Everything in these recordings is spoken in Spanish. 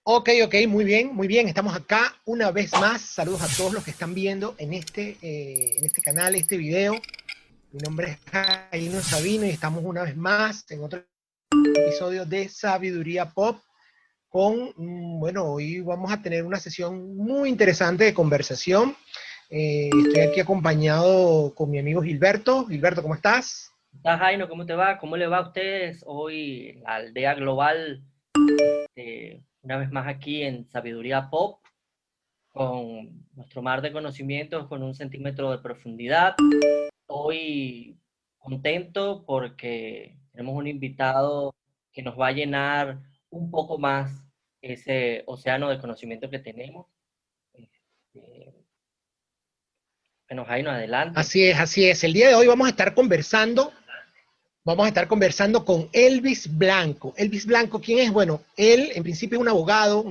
Ok, muy bien, muy bien. Estamos acá una vez más. Saludos a todos los que están viendo en este canal, este video. Mi nombre es Jaino Sabino y estamos una vez más en otro episodio de Sabiduría Pop bueno, hoy vamos a tener una sesión muy interesante de conversación. Estoy aquí acompañado con mi amigo Gilberto. Gilberto, ¿cómo estás? ¿Estás, Jaino? ¿Cómo te va? ¿Cómo le va a ustedes hoy, la aldea global, una vez más aquí en Sabiduría Pop, con nuestro mar de conocimientos, con 1 centímetro de profundidad? Hoy contento porque tenemos un invitado que nos va a llenar un poco más ese océano de conocimiento que tenemos. Este, bueno, Jaino, adelante. Así es, así es. El día de hoy vamos a estar conversando con Elvis Blanco. Elvis Blanco, ¿quién es? Bueno, él en principio es un abogado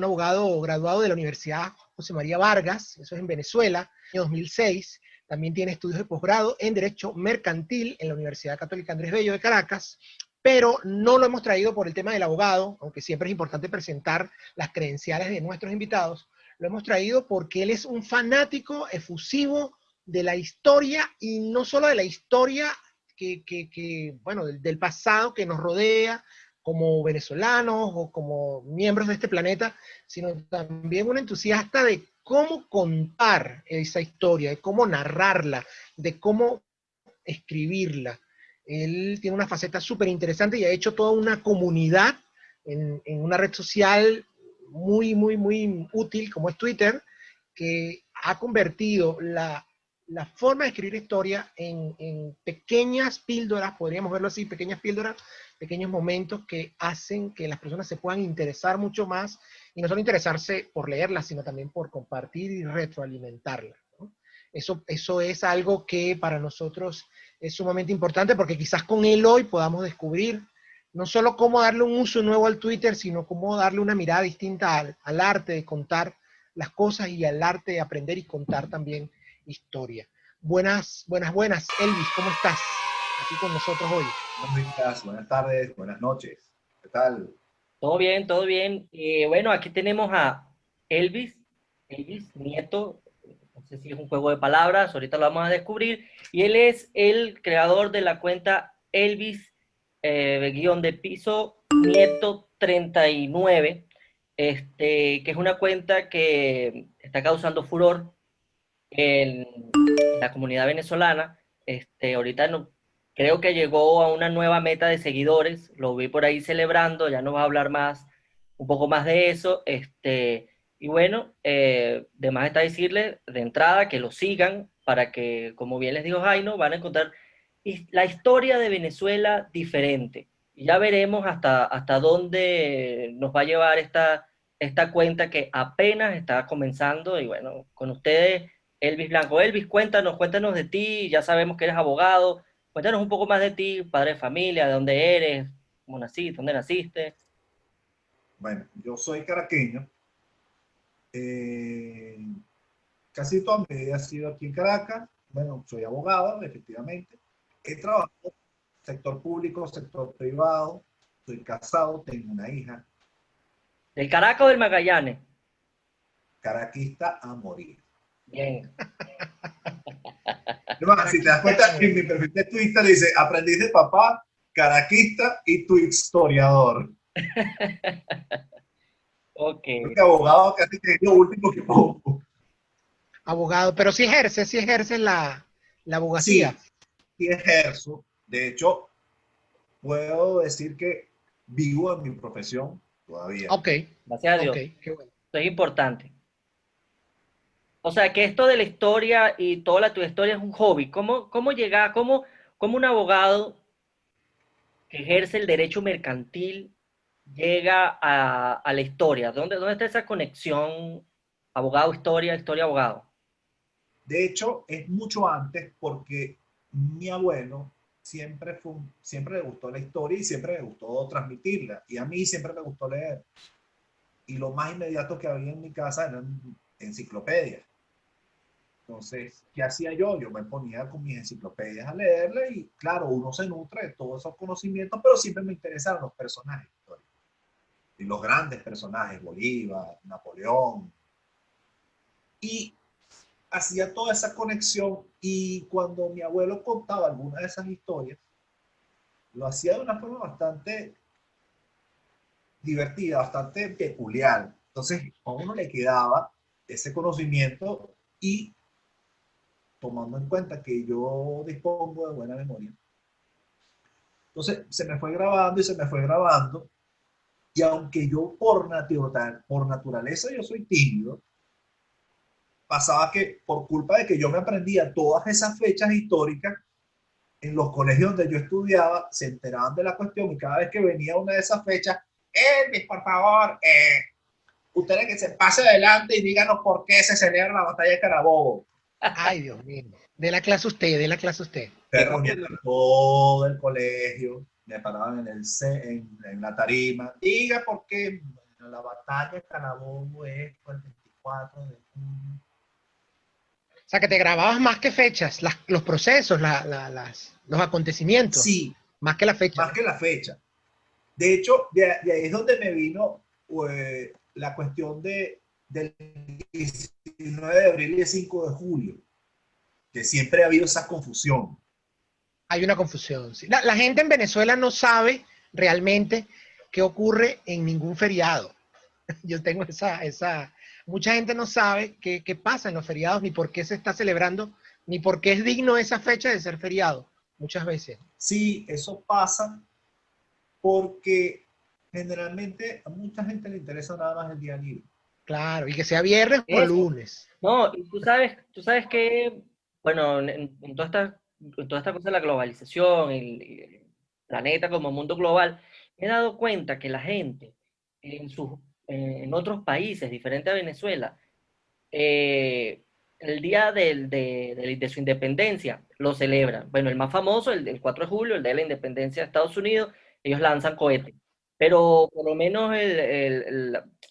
graduado de la Universidad José María Vargas, eso es en Venezuela, en 2006. También tiene estudios de posgrado en Derecho Mercantil en la Universidad Católica Andrés Bello de Caracas, pero no lo hemos traído por el tema del abogado, aunque siempre es importante presentar las credenciales de nuestros invitados. Lo hemos traído porque él es un fanático efusivo de la historia, y no solo de la historia bueno, del pasado que nos rodea como venezolanos o como miembros de este planeta, sino también un entusiasta de cómo contar esa historia, de cómo narrarla, de cómo escribirla. Él tiene una faceta súper interesante y ha hecho toda una comunidad en una red social muy útil como es Twitter, que ha convertido la forma de escribir historia en pequeñas píldoras, podríamos verlo así, pequeñas píldoras, pequeños momentos que hacen que las personas se puedan interesar mucho más, y no solo interesarse por leerla, sino también por compartir y retroalimentarla, ¿no? Eso es algo que para nosotros es sumamente importante, porque quizás con él hoy podamos descubrir no solo cómo darle un uso nuevo al Twitter, sino cómo darle una mirada distinta al arte de contar las cosas y al arte de aprender y contar también historia. Buenas, Elvis, ¿cómo estás? Aquí con nosotros hoy. Buenos días, buenas tardes, buenas noches. ¿Qué tal? Todo bien, todo bien. Bueno, aquí tenemos a Elvis, Elvis Nieto. No sé si es un juego de palabras, ahorita lo vamos a descubrir. Y él es el creador de la cuenta Elvis, guión de piso Nieto 39, que es una cuenta que está causando furor en la comunidad venezolana. Ahorita no, creo que llegó a una nueva meta de seguidores, lo vi por ahí celebrando, ya nos va a hablar más, un poco más de eso. Y bueno, de más está decirle de entrada que lo sigan para que, como bien les dijo Jaino, van a encontrar la historia de Venezuela diferente. Y ya veremos hasta dónde nos va a llevar esta cuenta que apenas está comenzando. Y bueno, con ustedes Elvis Blanco. Elvis, cuéntanos de ti, ya sabemos que eres abogado, cuéntanos un poco más de ti, padre de familia, de dónde eres, cómo naciste, dónde naciste. Bueno, yo soy caraqueño. eh, Casi toda mi vida ha sido aquí en Caracas. Bueno, soy abogado, efectivamente. He trabajado en sector público, sector privado. Soy casado, tengo una hija. ¿Del Caracas o del Magallanes? Caraquista a morir. Bien. Además, si te das cuenta, en mi perfil de Twitter dice, aprendiz de papá, caraquista y tu historiador. Ok. Creo que abogado casi que es lo último que pongo. Abogado, pero sí ejerces la abogacía. Sí, sí ejerzo. De hecho, puedo decir que vivo en mi profesión todavía. Ok, Gracias a ok, Dios. qué bueno. Eso es importante. O sea, que esto de la historia y toda tu historia es un hobby. ¿Cómo llega, cómo un abogado que ejerce el derecho mercantil llega a la historia? ¿Dónde está esa conexión abogado-historia, historia-abogado? De hecho, es mucho antes porque mi abuelo siempre le gustó la historia y siempre le gustó transmitirla. Y a mí siempre me gustó leer. Y lo más inmediato que había en mi casa eran enciclopedias. Entonces, ¿qué hacía yo? Yo me ponía con mis enciclopedias a leerle y claro, uno se nutre de todos esos conocimientos, pero siempre me interesaron los personajes históricos. y los grandes personajes, Bolívar, Napoleón, y hacía toda esa conexión, y cuando mi abuelo contaba alguna de esas historias, lo hacía de una forma bastante divertida, bastante peculiar. Entonces, a uno le quedaba ese conocimiento y tomando en cuenta que yo dispongo de buena memoria. Entonces, se me fue grabando y se me fue grabando. Y aunque yo por naturaleza yo soy tímido, pasaba que por culpa de que yo me aprendía todas esas fechas históricas, en los colegios donde yo estudiaba, se enteraban de la cuestión y cada vez que venía una de esas fechas, Elvis, por favor, ustedes que se pase adelante y díganos por qué se celebra la batalla de Carabobo. Ay, Dios mío. De la clase usted, de la clase usted. Se reunían todo el colegio, me paraban en la tarima. Diga por qué la batalla de Carabobo es el 24 de junio. O sea, que te grababas más que fechas, los procesos, los acontecimientos, Sí, más que la fecha, más ¿no? que la fecha. De hecho, de ahí es donde me vino la cuestión del 19 de abril y el 5 de julio, que siempre ha habido esa confusión. Hay una confusión. Sí. La gente en Venezuela no sabe realmente qué ocurre en ningún feriado. Yo tengo mucha gente no sabe qué pasa en los feriados, ni por qué se está celebrando, ni por qué es digno esa fecha de ser feriado, muchas veces. Sí, eso pasa porque generalmente a mucha gente le interesa nada más el día libre. Claro, y que sea viernes o Eso. lunes. No, y tú sabes que, bueno, en toda esta cosa de la globalización, el planeta como mundo global, me he dado cuenta que la gente en en otros países diferentes a Venezuela, el día de su independencia lo celebran. Bueno, el más famoso, el 4 de julio, el día de la independencia de Estados Unidos, ellos lanzan cohetes. Pero por lo menos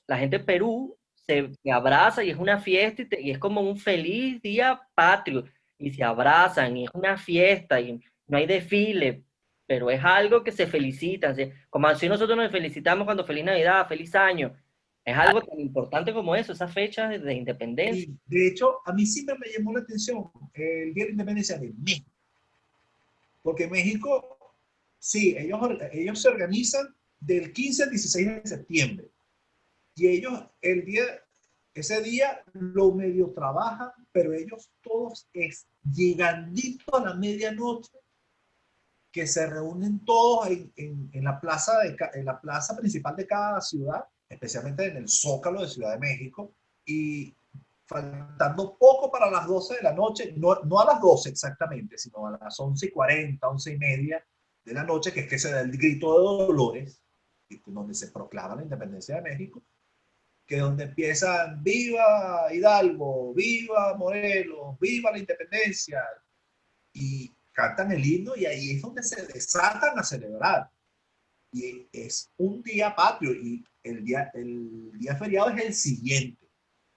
la gente en Perú se abraza y es una fiesta y es como un feliz día patrio. Y se abrazan y es una fiesta y no hay desfile, pero es algo que se felicitan. ¿Sí? Como así nosotros nos felicitamos cuando feliz Navidad, feliz año. Es algo tan importante como eso, esas fechas de independencia. Y de hecho, a mí siempre me llamó la atención el Día de la Independencia de México. Porque México, sí, ellos se organizan del 15 al 16 de septiembre. Y ellos, ese día lo medio trabajan, pero ellos todos es llegandito a la medianoche que se reúnen todos en la en la plaza principal de cada ciudad, especialmente en el Zócalo de Ciudad de México, y faltando poco para las 12 de la noche, no a las 12 exactamente, sino a las 11:40, 11:30 de la noche, que es que se da el grito de Dolores, donde se proclama la independencia de México, que donde empiezan viva Hidalgo, viva Morelos, viva la independencia, y cantan el himno y ahí es donde se desatan a celebrar. Y es un día patrio y el día feriado es el siguiente.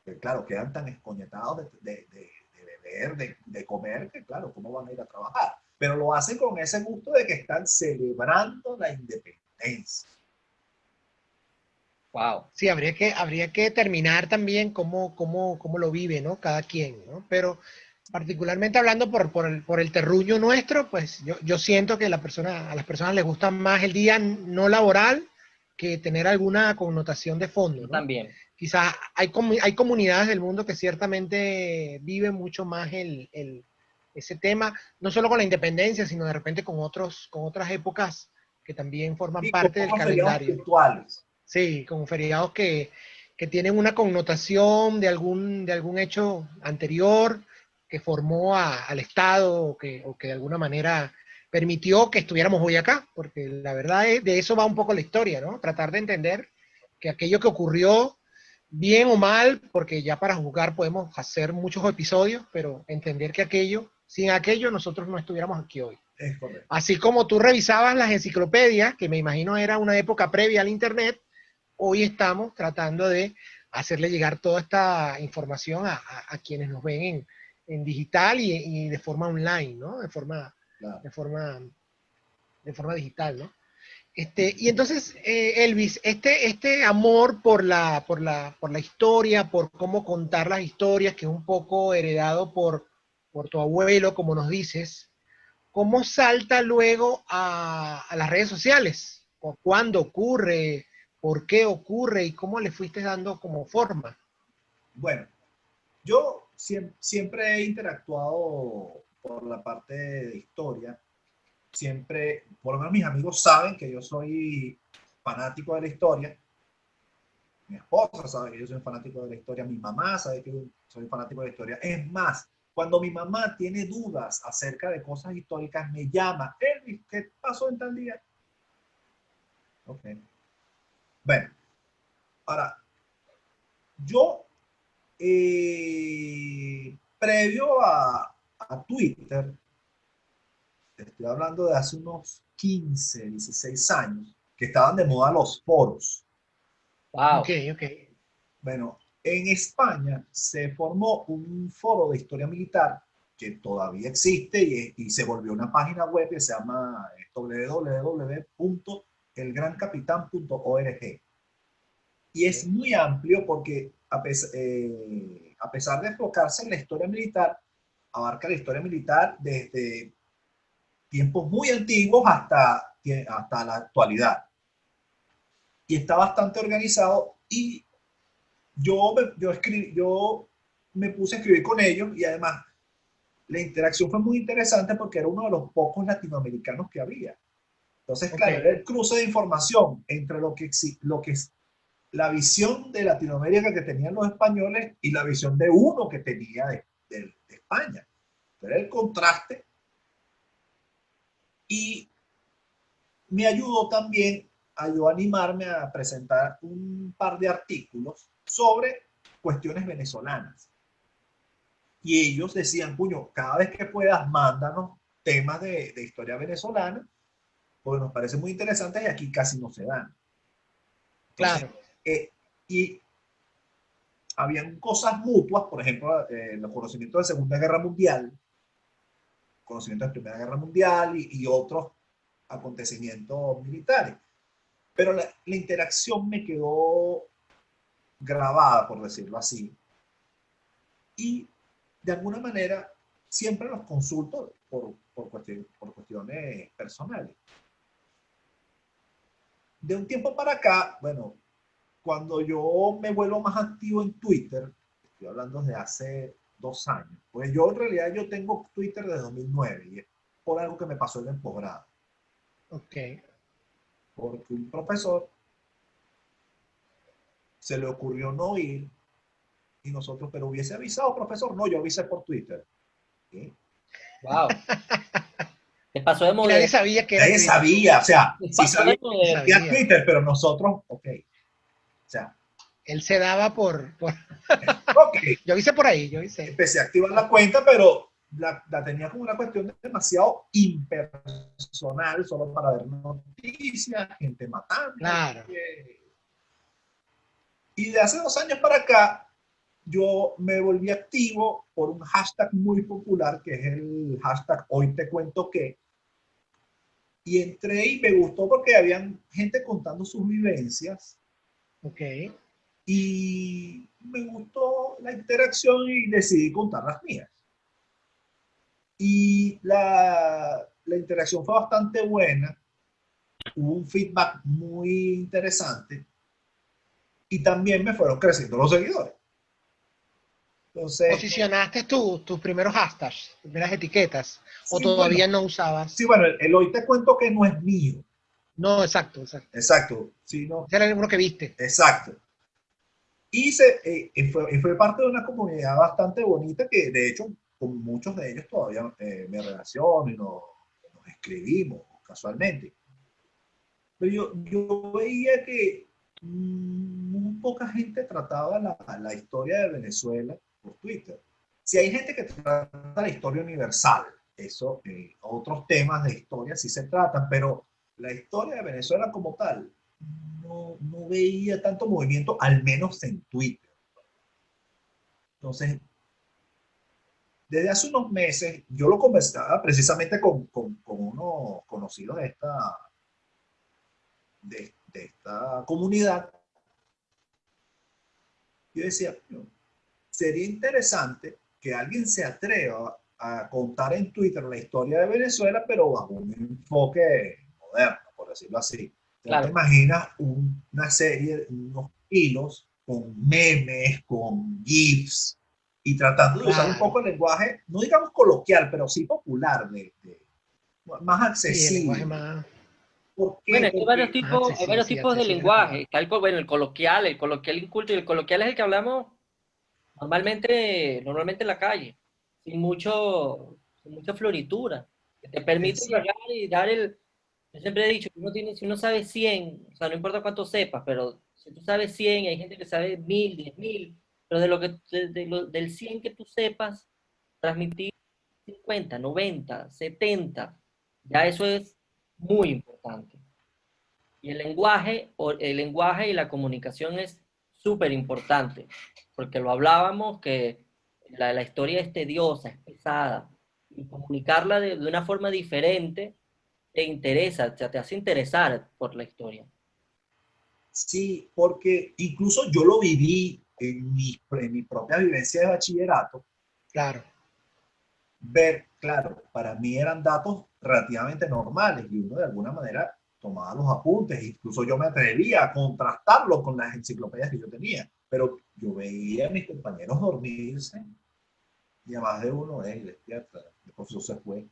Que claro, quedan tan escoñetados de beber, de comer, que claro, ¿cómo van a ir a trabajar? Pero lo hacen con ese gusto de que están celebrando la independencia. Wow. Sí, habría que determinar también cómo lo vive, ¿no? Cada quien, ¿no? Pero particularmente hablando por el terruño nuestro, pues yo siento que a las personas les gusta más el día no laboral que tener alguna connotación de fondo, Yo ¿no? también. Quizás hay comunidades del mundo que ciertamente viven mucho más ese tema, no solo con la independencia, sino de repente con otras épocas que también forman Y parte del como feriados calendario. puntuales. Sí, como feriados que tienen una connotación de algún hecho anterior que formó al Estado o que de alguna manera permitió que estuviéramos hoy acá, porque la verdad es, de eso va un poco la historia, ¿no? Tratar de entender que aquello que ocurrió, bien o mal, porque ya para juzgar podemos hacer muchos episodios, pero entender que sin aquello nosotros no estuviéramos aquí hoy. Es correcto. Así como tú revisabas las enciclopedias, que me imagino era una época previa al Internet, hoy estamos tratando de hacerle llegar toda esta información a quienes nos ven en digital y de forma online, ¿no? Claro. De forma digital, ¿no? Y entonces, Elvis, este amor por la historia, por cómo contar las historias, que es un poco heredado por tu abuelo, como nos dices, ¿cómo salta luego a las redes sociales? ¿O cuándo ocurre? ¿Por qué ocurre? ¿Y cómo le fuiste dando como forma? Bueno, yo siempre he interactuado por la parte de historia. Siempre, por lo menos mis amigos saben que yo soy fanático de la historia. Mi esposa sabe que yo soy fanático de la historia. Mi mamá sabe que yo soy fanático de la historia. Es más, cuando mi mamá tiene dudas acerca de cosas históricas, me llama. Elvis, ¿qué pasó en tal día? Ok. Bueno, ahora, yo, previo a Twitter, estoy hablando de hace unos 15, 16 años, que estaban de moda los foros. Ok, Wow. ok. Bueno, en España se formó un foro de historia militar que todavía existe y se volvió una página web que se llama www.elgrancapitan.org. Y es muy amplio porque a pesar de enfocarse en la historia militar, abarca la historia militar desde tiempos muy antiguos hasta la actualidad. Y está bastante organizado y yo me puse a escribir con ellos y además la interacción fue muy interesante porque era uno de los pocos latinoamericanos que había. Entonces, Ok, claro, era el cruce de información entre lo que es la visión de Latinoamérica que tenían los españoles y la visión de uno que tenía de España. Era el contraste y me ayudó también a yo animarme a presentar un par de artículos sobre cuestiones venezolanas. Y ellos decían, puño, cada vez que puedas, mándanos temas de historia venezolana, porque nos parece muy interesante y aquí casi no se dan. Entonces, claro. y habían cosas mutuas, por ejemplo, los conocimientos de Segunda Guerra Mundial, conocimientos de Primera Guerra Mundial y otros acontecimientos militares. Pero la interacción me quedó grabada, por decirlo así, y de alguna manera siempre los consulto por cuestiones personales. De un tiempo para acá, bueno, cuando yo me vuelvo más activo en Twitter, estoy hablando de hace 2 años, pues yo en realidad yo tengo Twitter desde 2009 y es por algo que me pasó en el posgrado, Ok. porque un profesor se le ocurrió no ir y nosotros, pero hubiese avisado, profesor, no, yo avisé por Twitter. ¿Sí? Wow. Te pasó de Y nadie modelo. sabía que era Nadie Twitter. sabía, o sea, Te sí pasó de sabía que Nadie modelo. existía sabía. Twitter, pero nosotros, ok, o sea, Él se daba ok, Yo hice por ahí, yo hice. empecé a activar la cuenta, pero la tenía como una cuestión demasiado impersonal, solo para ver noticias, gente matando. Claro. Y de hace 2 años para acá, yo me volví activo por un hashtag muy popular, que es el hashtag Hoy Te Cuento Qué. Y entré y me gustó porque habían gente contando sus vivencias Ok. y me gustó la interacción y decidí contar las mías. Y la interacción fue bastante buena, hubo un feedback muy interesante y también me fueron creciendo los seguidores. Entonces, Posicionaste tus primeros hashtags, tus primeras etiquetas, o sí, todavía bueno, no sí, usabas. bueno, el hoy te cuento que no es mío. No, exacto, exacto. Exacto, sí, no, Ese era el uno que viste. exacto. Y fue parte de una comunidad bastante bonita que de hecho con muchos de ellos todavía me relaciono y nos escribimos casualmente. Pero yo veía que muy poca gente trataba la historia de Venezuela por Twitter. Si hay gente que trata la historia universal, eso, otros temas de historia sí se tratan, pero la historia de Venezuela como tal, no veía tanto movimiento, al menos en Twitter. Entonces, desde hace unos meses, yo lo conversaba precisamente con unos conocidos de esta comunidad, yo decía, "No, sería interesante que alguien se atreva a contar en Twitter la historia de Venezuela, pero bajo un enfoque moderno, por decirlo así. ¿No te Claro. imaginas una serie, unos hilos con memes, con GIFs, y tratando de usar un Claro. poco el lenguaje, no digamos coloquial, pero sí popular, más Sí, el lenguaje accesible? más, ¿Por Bueno, qué? Porque más hay accesible, varios sí, tipos de accesible es la lenguaje. palabra. Está bueno, el coloquial inculto, y el coloquial es el que hablamos normalmente en la calle, sin mucha floritura, que te permite exacto. llegar y dar yo siempre he dicho, si uno sabe 100, o sea, no importa cuánto sepas, pero si tú sabes 100, hay gente que sabe 1000, 10.000, pero del 100 que tú sepas, transmitir 50, 90, 70, ya eso es muy importante. Y el lenguaje y la comunicación es súper importante, porque lo hablábamos que la historia es tediosa, es pesada, y comunicarla de una forma diferente te interesa, o sea, te hace interesar por la historia. Sí, porque incluso yo lo viví en mi propia vivencia de bachillerato, Claro, ver, claro, para mí eran datos relativamente normales y uno de alguna manera tomaba los apuntes, incluso yo me atrevía a contrastarlo con las enciclopedias que yo tenía, pero yo veía a mis compañeros dormirse y a más de uno, despierta, el profesor se fue.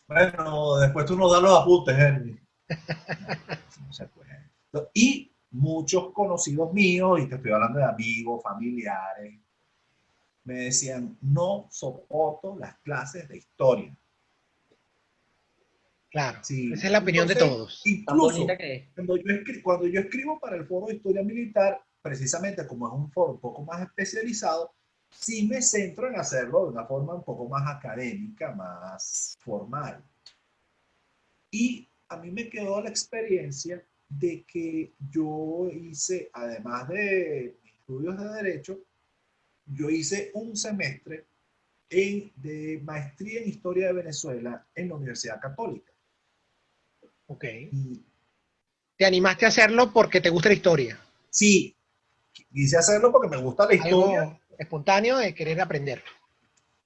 Bueno, después tú nos das los apuntes, Henry. No, no se puede. Y muchos conocidos míos, y te estoy hablando de amigos, familiares, me decían, no soporto las clases de historia. claro. Sí, Esa es la opinión de entonces, todos. Tan bonita incluso que es. cuando yo escribo para el foro de historia militar, precisamente como es un foro un poco más especializado, sí me centro en hacerlo de una forma un poco más académica, más formal. Y a mí me quedó la experiencia de que yo hice, además de mis estudios de Derecho, yo hice un semestre de maestría en Historia de Venezuela en la Universidad Católica. Ok. Y Te animaste a hacerlo porque te gusta la historia. sí, quise hacerlo porque me gusta la historia, Algo espontáneo de querer aprender.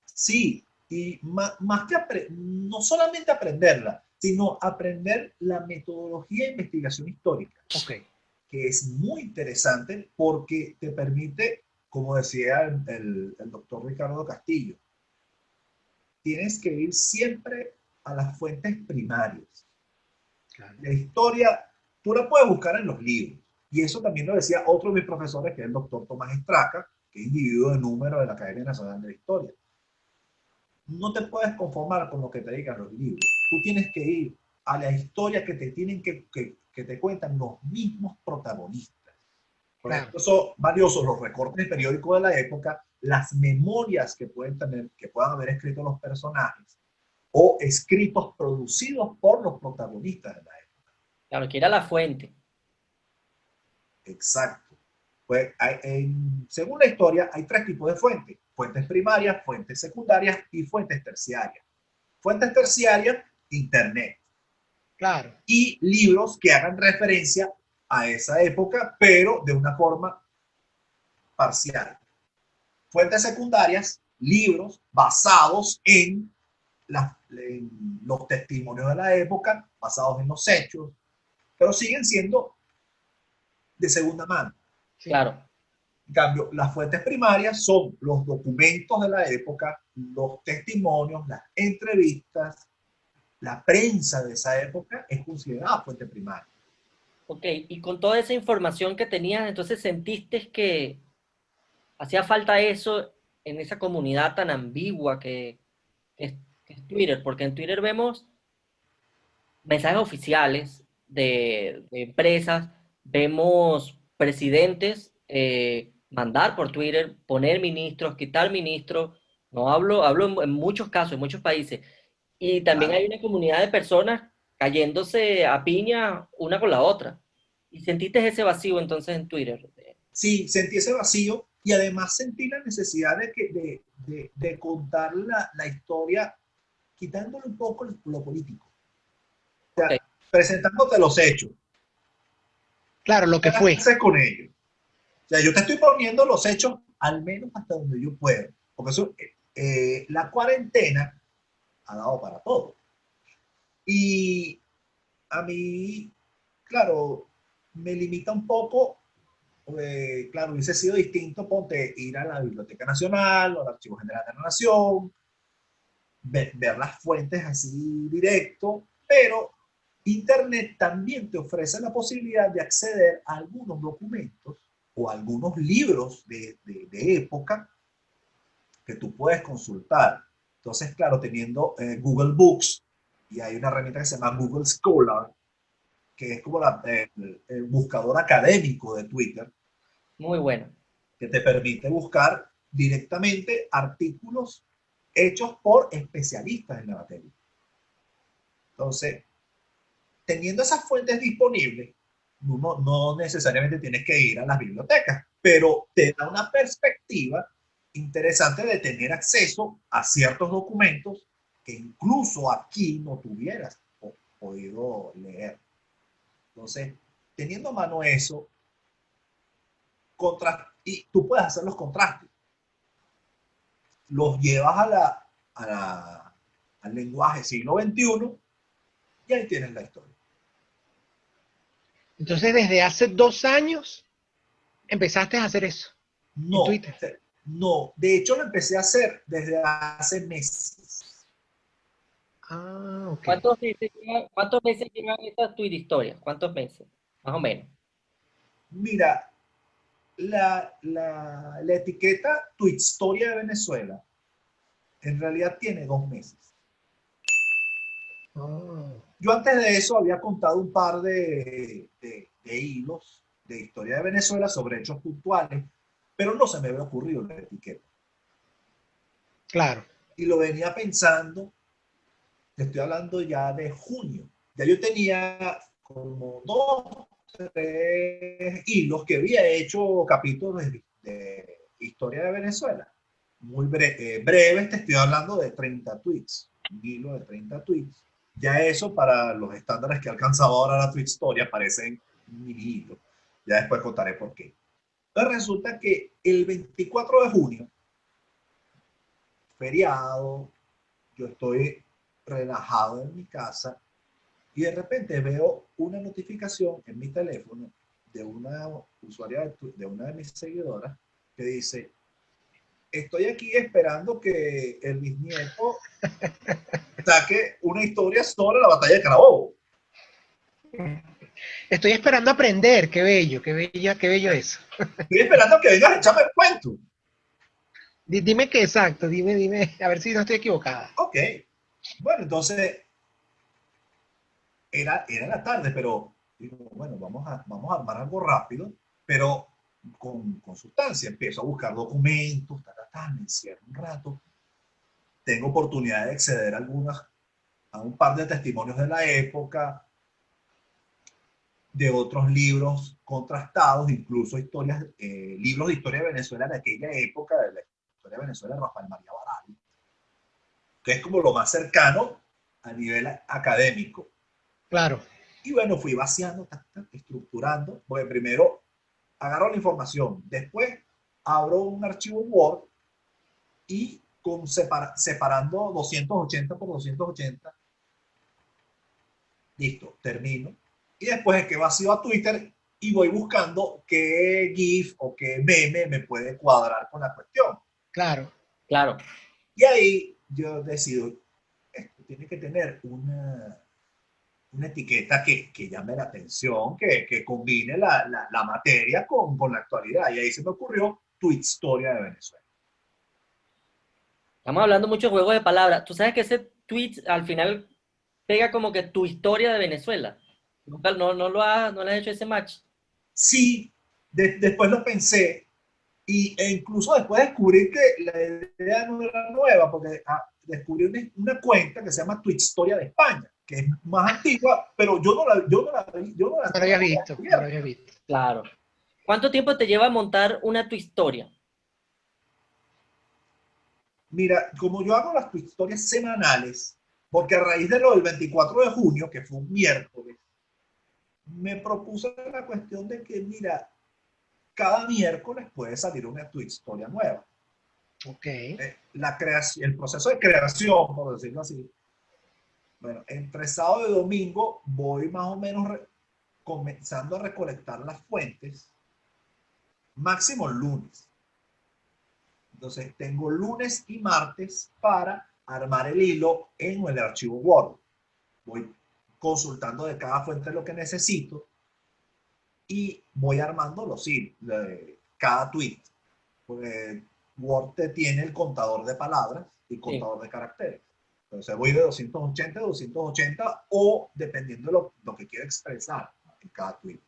sí, y más que no solamente aprenderla, sino aprender la metodología de investigación histórica, Ok, que es muy interesante porque te permite, como decía el doctor Ricardo Castillo, tienes que ir siempre a las fuentes primarias. claro. La historia, tú la puedes buscar en los libros. Y eso también lo decía otro de mis profesores, que es el doctor Tomás Estraca, que es individuo de número de la Academia Nacional de la Historia. No te puedes conformar con lo que te digan los libros. Tú tienes que ir a la historia que te tienen que te cuentan los mismos protagonistas. Por Claro. ejemplo, son valiosos los recortes periódicos de la época, las memorias que pueden tener, que puedan haber escrito los personajes, o escritos producidos por los protagonistas de la época. Claro, que ir a la fuente. Exacto. Pues según la historia, hay tres tipos de fuentes: fuentes primarias, fuentes secundarias y fuentes terciarias. Fuentes terciarias, Internet. Claro. Y libros que hagan referencia a esa época, pero de una forma parcial. Fuentes secundarias, libros basados en los testimonios de la época, basados en los hechos, pero siguen siendo de segunda mano. Sí. Claro. En cambio, las fuentes primarias son los documentos de la época, los testimonios, las entrevistas, la prensa de esa época es considerada fuente primaria. Ok, y con toda esa información que tenías, entonces sentiste que hacía falta eso en esa comunidad tan ambigua que es Twitter, porque en Twitter vemos mensajes oficiales de empresas, vemos presidentes mandar por Twitter, poner ministros, quitar ministros, no hablo en muchos casos, en muchos países, y también Claro. hay una comunidad de personas cayéndose a piña una con la otra. ¿Y sentiste ese vacío entonces en Twitter? Sí, sentí ese vacío y además sentí la necesidad de contar la historia quitándole un poco lo político. O Ok. sea, presentándote los hechos. Claro, lo ¿Qué que fue. haces con ellos? O sea, yo te estoy poniendo los hechos al menos hasta donde yo puedo. Porque eso, la cuarentena ha dado para todo. Y a mí, claro, me limita un poco. Claro, hubiese sido distinto, ponte, ir a la Biblioteca Nacional o al Archivo General de la Nación, ver las fuentes así directo, pero Internet también te ofrece la posibilidad de acceder a algunos documentos o algunos libros de época que tú puedes consultar. Entonces, claro, teniendo Google Books, y hay una herramienta que se llama Google Scholar, que es como el buscador académico de Twitter, Muy bueno. que te permite buscar directamente artículos hechos por especialistas en la materia. Entonces, teniendo esas fuentes disponibles, uno no necesariamente tienes que ir a las bibliotecas, pero te da una perspectiva interesante de tener acceso a ciertos documentos que incluso aquí no tuvieras podido leer. Entonces, teniendo a mano eso, y tú puedes hacer los contrastes. Los llevas al lenguaje siglo XXI y ahí tienes la historia. Entonces, desde hace 2 años empezaste a hacer eso en No, Twitter. no, de hecho lo empecé a hacer desde hace meses. Ah, ok. ¿Cuántos meses llevan estas tweet historias? ¿Cuántos meses? Más o menos. Mira, la etiqueta Tu Historia de Venezuela en realidad tiene 2 meses. Oh, Yo antes de eso había contado un par de hilos de historia de Venezuela sobre hechos puntuales, pero no se me había ocurrido la etiqueta. claro. Y lo venía pensando, te estoy hablando ya de junio. Ya yo tenía como 2, 3 hilos que había hecho capítulos de historia de Venezuela. Muy breves, te estoy hablando de 30 tweets. Un hilo de 30 tweets. Ya eso para los estándares que ha alcanzado ahora la Tweet Story parecen un mini hilo. Ya después contaré por qué. Entonces resulta que el 24 de junio, feriado, yo estoy relajado en mi casa y de repente veo una notificación en mi teléfono de una usuaria de una de mis seguidoras que dice: estoy aquí esperando que el bisnieto saque una historia sobre la batalla de Carabobo. Estoy esperando aprender. Qué bello, qué bello eso. Estoy esperando que vengas a echarme el cuento. Dime qué exacto, dime, a ver si no estoy equivocada. Ok. Bueno, entonces era la tarde, pero digo, bueno, vamos a armar algo rápido, pero con sustancia. Empiezo a buscar documentos, me encierro un rato. Tengo oportunidad de acceder a un par de testimonios de la época, de otros libros contrastados, incluso libros de historia de Venezuela de aquella época, de la historia de Venezuela de Rafael María Barali, que es como lo más cercano a nivel académico. Claro. Y bueno, fui vaciando, estructurando, porque primero agarro la información, después abro un archivo Word y separando 280 por 280, listo, termino. Y después es que vacío a Twitter y voy buscando qué GIF o qué meme me puede cuadrar con la cuestión. Claro. Claro. Y ahí yo decido, esto tiene que tener una etiqueta que llame la atención, que combine la materia con la actualidad. Y ahí se me ocurrió Tu Historia de Venezuela. Estamos hablando mucho de juegos de palabras. Tú sabes que ese tweet al final pega como que tu historia de Venezuela. ¿No le has hecho ese match? Sí, después lo pensé e incluso después descubrí que la idea no era nueva, porque descubrí una cuenta que se llama Tu Historia de España, que es más antigua, pero yo no la vi, yo no la No lo había visto, no lo había visto. Claro. ¿Cuánto tiempo te lleva montar tu historia? Mira, como yo hago las historias semanales, Porque a raíz de lo del 24 de junio, que fue un miércoles, me propuse la cuestión de que, mira, cada miércoles puede salir una tu historia nueva. Ok. La creación, el proceso de creación, por decirlo así. Bueno, entre sábado y domingo voy más o menos comenzando a recolectar las fuentes, máximo el lunes. Entonces tengo lunes y martes para armar el hilo en el archivo Word. Voy consultando de cada fuente lo que necesito y voy armando los hilos, cada tweet. Porque Word te tiene el contador de palabras y contador de caracteres. Entonces voy de 280 a 280 o dependiendo de lo que quiera expresar en cada tweet.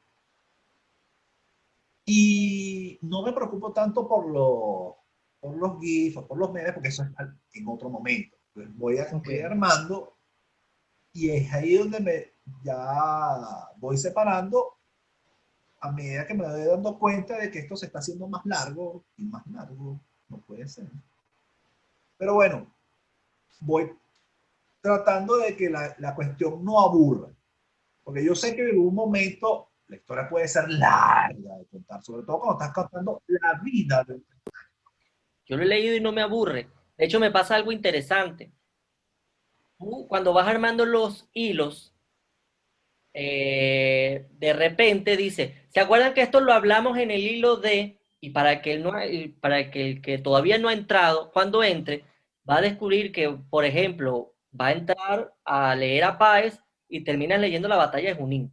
Y no me preocupo tanto por los GIFs o por los memes, porque eso es en otro momento. Entonces voy armando y es ahí donde ya voy separando a medida que me voy dando cuenta de que esto se está haciendo más largo y más largo. No puede ser. Pero bueno, voy tratando de que la cuestión no aburra. Porque yo sé que en algún momento la historia puede ser larga de contar, sobre todo cuando estás contando la vida del... Yo lo he leído y no me aburre. De hecho, me pasa algo interesante. Tú, cuando vas armando los hilos, de repente dice, ¿se acuerdan que esto lo hablamos en el hilo de, y para que, para que el que todavía no ha entrado, cuando entre, va a descubrir que, por ejemplo, va a entrar a leer a Páez y terminas leyendo la batalla de Junín?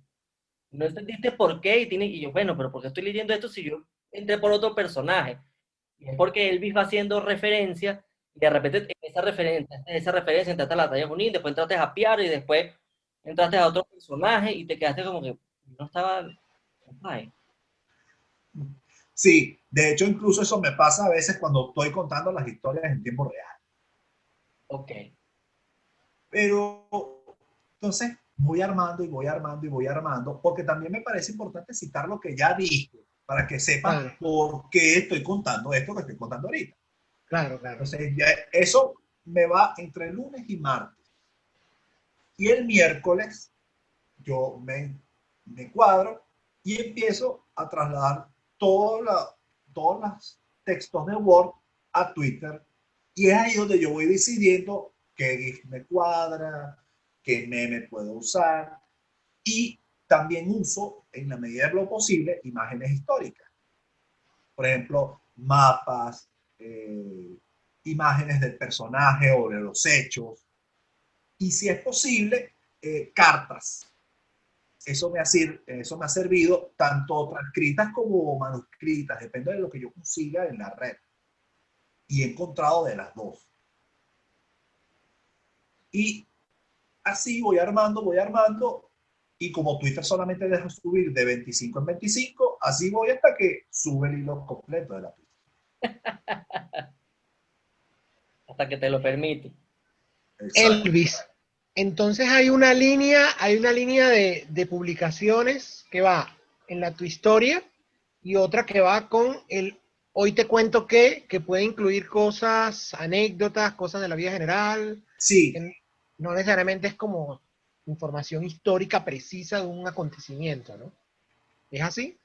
No entendiste por qué y yo, bueno, pero ¿por qué estoy leyendo esto si yo entré por otro personaje? Y es porque Elvis va haciendo referencia y de repente esa referencia entraste a la batalla de Junín, después entraste a Piaro y después entraste a otro personaje y te quedaste como que no estaba... Ay, Sí, de hecho incluso eso me pasa a veces cuando estoy contando las historias en tiempo real. ok, Pero entonces voy armando y voy armando y voy armando, porque también me parece importante citar lo que ya dije, para que sepas Claro, por qué estoy contando esto que estoy contando ahorita. claro, claro. Entonces ya eso me va entre lunes y martes. Y el miércoles yo me cuadro y empiezo a trasladar todos los textos de Word a Twitter. Y es ahí donde yo voy decidiendo qué GIF me cuadra, qué meme puedo usar. Y también uso, en la medida de lo posible, imágenes históricas. Por ejemplo, mapas, imágenes del personaje o de los hechos. Y si es posible, cartas. Eso me ha servido tanto transcritas como manuscritas, depende de lo que yo consiga en la red. Y he encontrado de las dos. Y así voy armando, y como Twitter solamente deja subir de 25 en 25, así voy hasta que sube el hilo completo de la Twitter. hasta que te lo permite. Exacto. Elvis. Entonces hay una línea de publicaciones que va en tu historia y otra que va con el hoy te cuento que puede incluir cosas, anécdotas, cosas de la vida general, Sí, que no necesariamente es como información histórica precisa de un acontecimiento, ¿no? ¿Es así?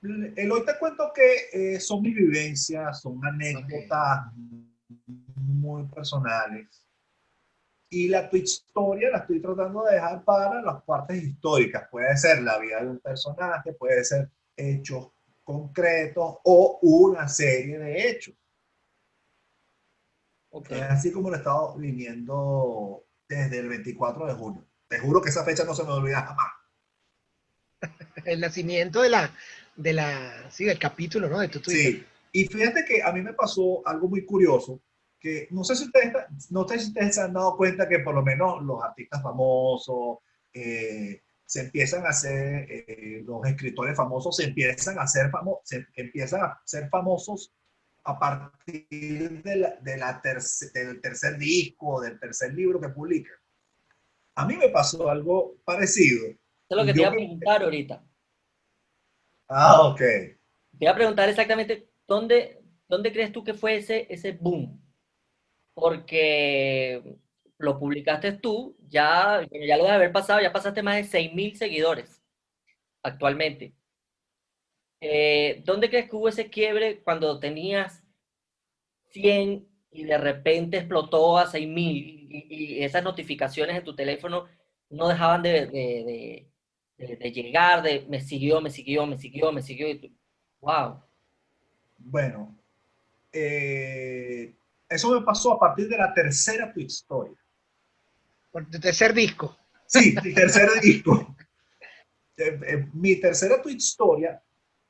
el hoy te cuento que son mis vivencias, son Ok, anécdotas muy personales. Y la tu historia la estoy tratando de dejar para las partes históricas. Puede ser la vida de un personaje, puede ser hechos concretos o una serie de hechos. Ok. Es así como lo he estado viviendo desde el 24 de junio. Te juro que esa fecha no se me olvida jamás. el nacimiento sí, del capítulo, ¿no? De tu Twitter. Sí, y fíjate que a mí me pasó algo muy curioso, que no sé si ustedes se han dado cuenta que por lo menos los artistas famosos se empiezan a hacer, los escritores famosos empiezan a ser famosos a partir del tercer disco, del tercer libro que publican. A mí me pasó algo parecido. Eso es lo Y que te yo iba a que... preguntar ahorita. Ok. Te iba a preguntar exactamente dónde crees tú que fue ese boom. porque lo publicaste tú, ya, bueno, ya lo de haber pasado, ya pasaste más de 6.000 seguidores actualmente. ¿Dónde crees que hubo ese quiebre cuando tenías 100 y de repente explotó a 6.000 y esas notificaciones en tu teléfono no dejaban de llegar, de me siguió, me siguió, me siguió, me siguió? Y tú, wow. Bueno, eso me pasó a partir de la tercera tu historia. Por tu tercer disco. Sí, mi tercer disco. Mi tercera tu historia,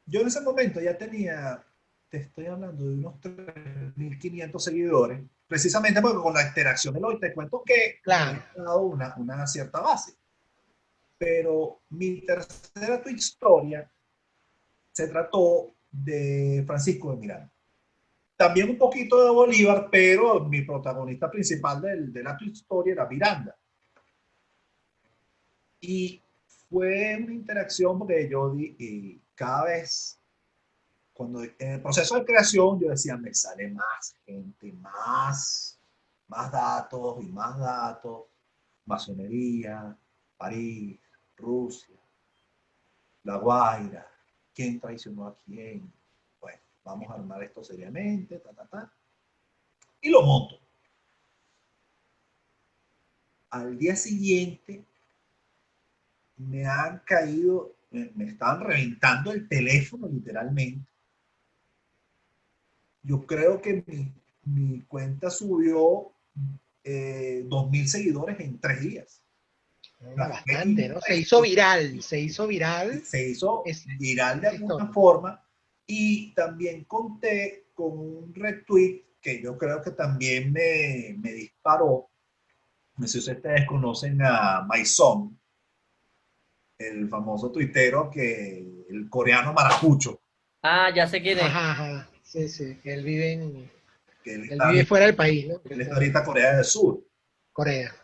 yo en ese momento ya tenía, te estoy hablando de unos 3.500 seguidores, precisamente porque con la interacción de hoy te cuento que Claro. he dado una cierta base. Pero mi tercera tu historia se trató de Francisco de Miranda. También un poquito de Bolívar, pero mi protagonista principal de la tu historia era Miranda. Y fue una interacción porque yo y cada vez, cuando en el proceso de creación, yo decía, me sale más gente, más datos y más datos, masonería, París, Rusia, La Guaira, quién traicionó a quién. Bueno, vamos a armar esto seriamente, y lo monto. Al día siguiente me han caído, me estaban reventando el teléfono literalmente. Yo creo que mi cuenta subió 2.000 seguidores en 3 días. O sea, fue Bastante, ¿no? Se hizo viral, se hizo esa viral de alguna historia. forma y también conté con un retweet que yo creo que también me disparó. No sé si ustedes conocen a Maison, el famoso tuitero, el coreano maracucho, Ah, ya sé quién es. Ajá, ajá. Sí, sí, que que él vive fuera del país, ¿no? él está ahorita en Corea del Sur. Corea.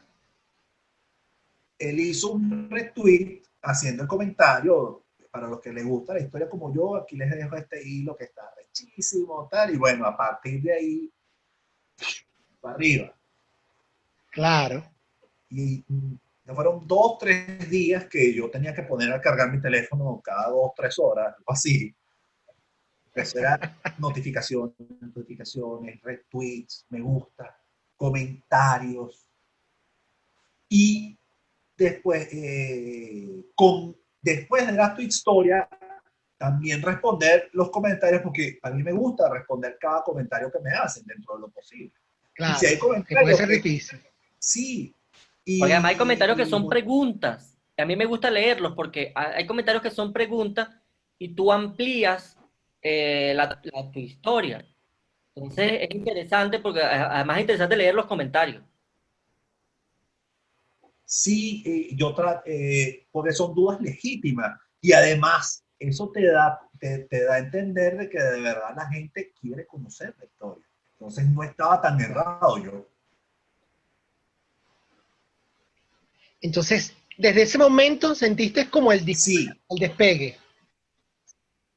Él hizo un retweet haciendo el comentario, para los que les gusta la historia como yo, aquí les dejo este hilo que está rechísimo, tal, y bueno, a partir de ahí, para arriba. Claro. Y fueron 2, 3 días que yo tenía que poner a cargar mi teléfono cada 2, 3 horas, algo así. Eso era notificaciones, retweets, me gusta, comentarios. Y después, después de la tu historia, también responder los comentarios, porque a mí me gusta responder cada comentario que me hacen dentro de lo posible. Y si Claro, hay que puede comentarios ser que difícil. sí, Porque además hay comentarios que y son preguntas. Y a mí me gusta leerlos porque hay comentarios que son preguntas y tú amplías tu historia. Entonces es interesante porque además es interesante leer los comentarios. sí, porque son dudas legítimas y además eso te da a entender de que de verdad la gente quiere conocer la historia. Entonces no estaba tan errado yo. Entonces, desde ese momento sentiste como Sí, el despegue,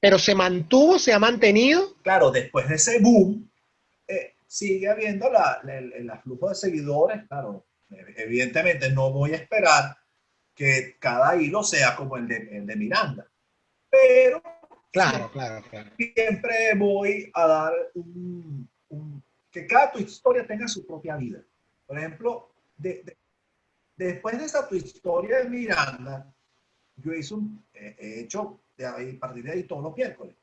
pero se mantuvo, se ha mantenido. claro, después de ese boom, sigue habiendo el aflujo de seguidores, claro, evidentemente no voy a esperar que cada hilo sea como el de Miranda, pero Claro, claro, claro. siempre voy a dar que cada tu historia tenga su propia vida. Por ejemplo, después de esa tu historia de Miranda, yo he hecho de ahí, a partir de ahí todos los miércoles.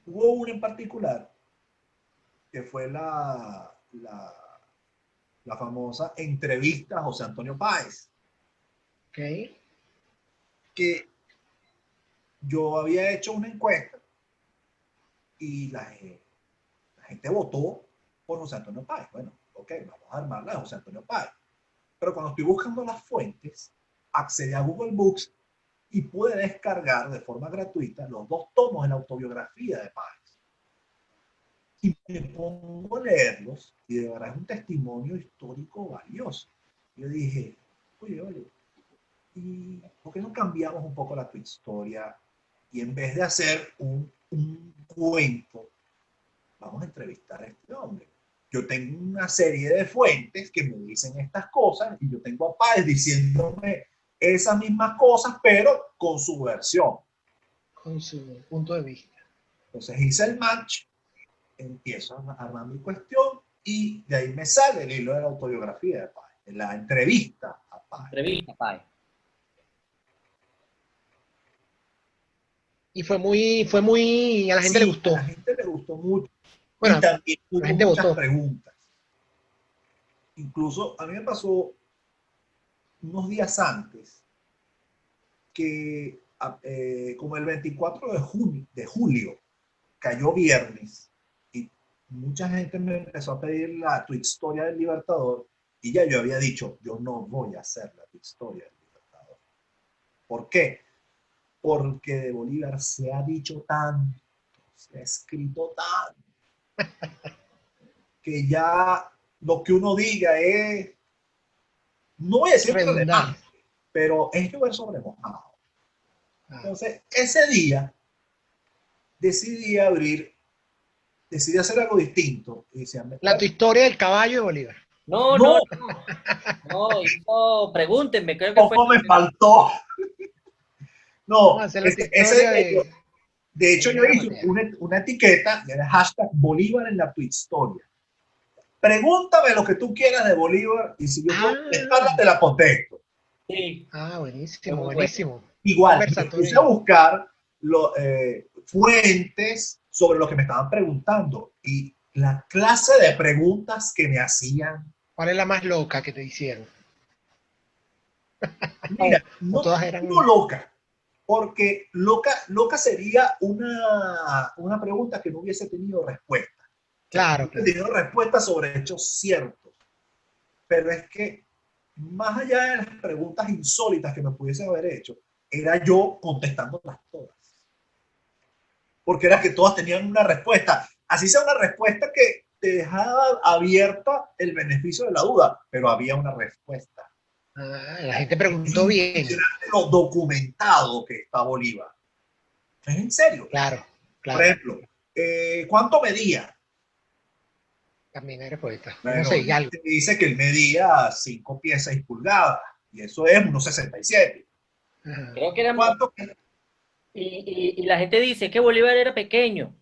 Hubo una en particular que fue la famosa entrevista a José Antonio Páez, Ok. que yo había hecho una encuesta y la gente votó por José Antonio Páez. Bueno, ok, vamos a armarla de José Antonio Páez. Pero cuando estoy buscando las fuentes, accedí a Google Books y pude descargar de forma gratuita los 2 tomos de la autobiografía de Páez. Y me pongo a leerlos y de verdad es un testimonio histórico valioso. Yo dije, oye, ¿y por qué no cambiamos un poco la tu historia? Y en vez de hacer un cuento, vamos a entrevistar a este hombre. yo tengo una serie de fuentes que me dicen estas cosas y yo tengo a Páez diciéndome esas mismas cosas, pero con su versión. Con su punto de vista. Entonces hice el match, empiezo a armar mi cuestión y de ahí me sale el hilo de la autobiografía de Páez, de la entrevista a Páez. Entrevista, Páez. Y fue muy, a la gente le gustó. A la gente le gustó mucho. Bueno, y también hubo la gente muchas votó. preguntas. Incluso a mí me pasó unos días antes que como el 24 de julio cayó viernes y mucha gente me empezó a pedir la tu historia del Libertador y ya yo había dicho, yo no voy a hacer la tu historia del Libertador. ¿Por qué? Porque de Bolívar se ha dicho tanto, se ha escrito tanto, que ya lo que uno diga es, no voy a decir relevante, pero es llover sobre mojado. Entonces, ese día decidí hacer algo distinto. Y decía, tu historia del caballo de Bolívar. No, pregúntenme, creo que poco me faltó. No, de hecho yo hice una etiqueta, era hashtag Bolívar en la tu historia. Pregúntame lo que tú quieras de Bolívar y si yo te la contesto. Sí. Buenísimo, buenísimo. Igual, me puse a buscar fuentes sobre lo que me estaban preguntando y la clase de preguntas que me hacían. ¿Cuál es la más loca que te hicieron? Mira, no loca, porque loca sería una pregunta que no hubiese tenido respuesta. Claro. He tenido respuestas sobre hechos ciertos, pero es que más allá de las preguntas insólitas que me pudiese haber hecho, era yo contestándolas todas. Porque era que todas tenían una respuesta. Así sea una respuesta que te dejaba abierta el beneficio de la duda, pero había una respuesta. La gente preguntó bien. Lo documentado que está Bolívar. ¿Es en serio? Claro. Por ejemplo, ¿cuánto medía? También eres poeta. Bueno, no sé, algo. Te dice que él medía 5 pies 6 pulgadas y eso es unos 67. Creo que era ¿cuánto? Y la gente dice que Bolívar era pequeño.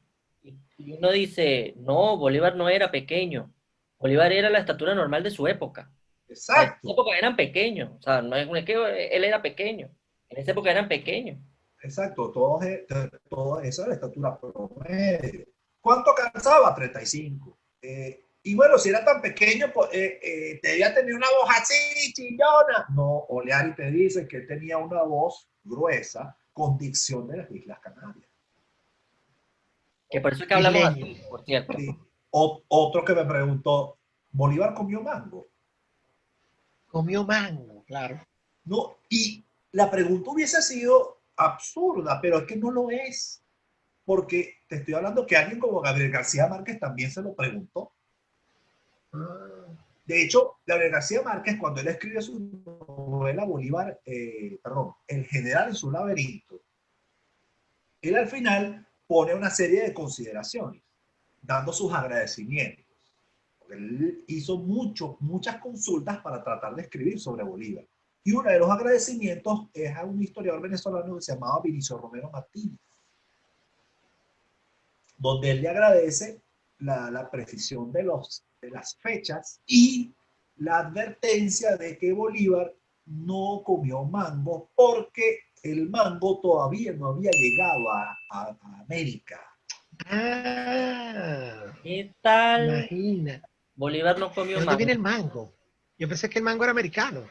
Y uno dice, no, Bolívar no era pequeño. Bolívar era la estatura normal de su época. Exacto. En esa época eran pequeños. O sea, no es que él era pequeño. En esa época eran pequeños. Exacto, todo esa es la estatura promedio. ¿Cuánto calzaba? 35. Y bueno, si era tan pequeño, pues, debía tener una voz así, chillona. No, Oleari te dice que tenía una voz gruesa con dicción de las Islas Canarias. Que por eso es que hablamos así, por cierto. Sí. Otro que me preguntó, ¿Bolívar comió mango? Comió mango, claro. No, y la pregunta hubiese sido absurda, pero es que no lo es. Porque te estoy hablando que alguien como Gabriel García Márquez también se lo preguntó. De hecho, Gabriel García Márquez, cuando él escribe su novela Bolívar, El general en su laberinto, él al final pone una serie de consideraciones, dando sus agradecimientos. Porque él hizo muchas consultas para tratar de escribir sobre Bolívar. Y uno de los agradecimientos es a un historiador venezolano que se llamaba Vinicio Romero Martínez, donde él le agradece la precisión de las fechas y la advertencia de que Bolívar no comió mango porque el mango todavía no había llegado a América. ¿Qué tal? Imagina. Bolívar no comió mango. ¿De dónde viene el mango? Yo pensé que el mango era americano.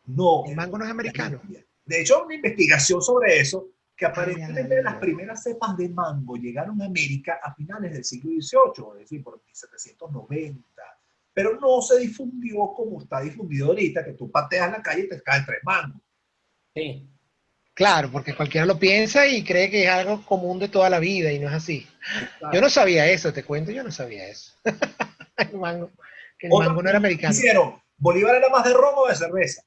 No. El mango no es americano. De hecho, una investigación sobre eso, que aparentemente las primeras cepas de mango llegaron a América a finales del siglo XVIII, es decir, por 1790. Pero no se difundió como está difundido ahorita, que tú pateas la calle y te caen 3 mangos. Sí. Claro, porque cualquiera lo piensa y cree que es algo común de toda la vida y no es así. Claro. Yo no sabía eso, te cuento, yo no sabía eso. el mango no era americano. Hicieron, ¿Bolívar era más de ron o de cerveza?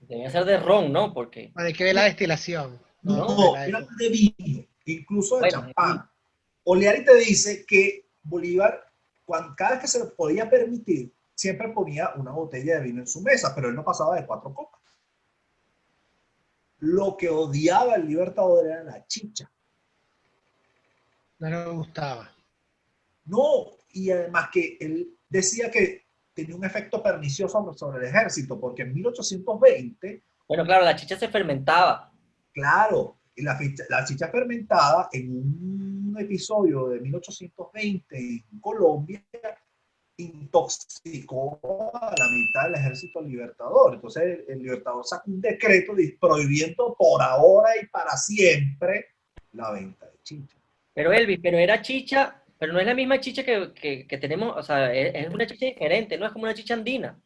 Debía ser de ron, ¿no? Porque... Bueno, hay que ver la destilación. No, era de vino, incluso de champán. Oleari te dice que Bolívar, cada vez que se lo podía permitir, siempre ponía una botella de vino en su mesa, pero él no pasaba de 4 copas. Lo que odiaba el Libertador era la chicha. No le gustaba. No, y además que él decía que tenía un efecto pernicioso sobre el ejército, porque en 1820, Bueno, claro, la chicha se fermentaba. claro, la chicha fermentada en un episodio de 1820 en Colombia intoxicó a la mitad del ejército libertador. Entonces el libertador sacó un decreto prohibiendo por ahora y para siempre la venta de chicha. Pero Elvis, pero era chicha, pero no es la misma chicha que tenemos, o sea, es una chicha diferente, no es como una chicha andina.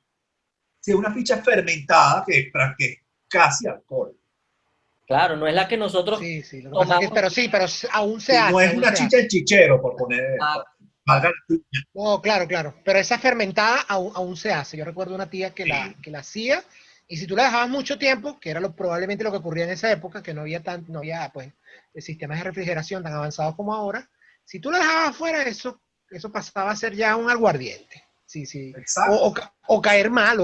Sí, una ficha fermentada que es casi alcohol. Claro, no es la que nosotros Sí, sí, lo que pasa es que, tomamos. pero aún se Sí, no hace, es aún una se chicha hace. en chichero, por poner. Ah, Valga la- No, claro, claro. Pero esa fermentada aún se hace. Yo recuerdo una tía Sí, que la hacía, y si tú la dejabas mucho tiempo, que era probablemente lo que ocurría en esa época, que no había pues sistemas de refrigeración tan avanzados como ahora, si tú la dejabas afuera, eso pasaba a ser ya un aguardiente. Sí, sí. exacto. O caer mal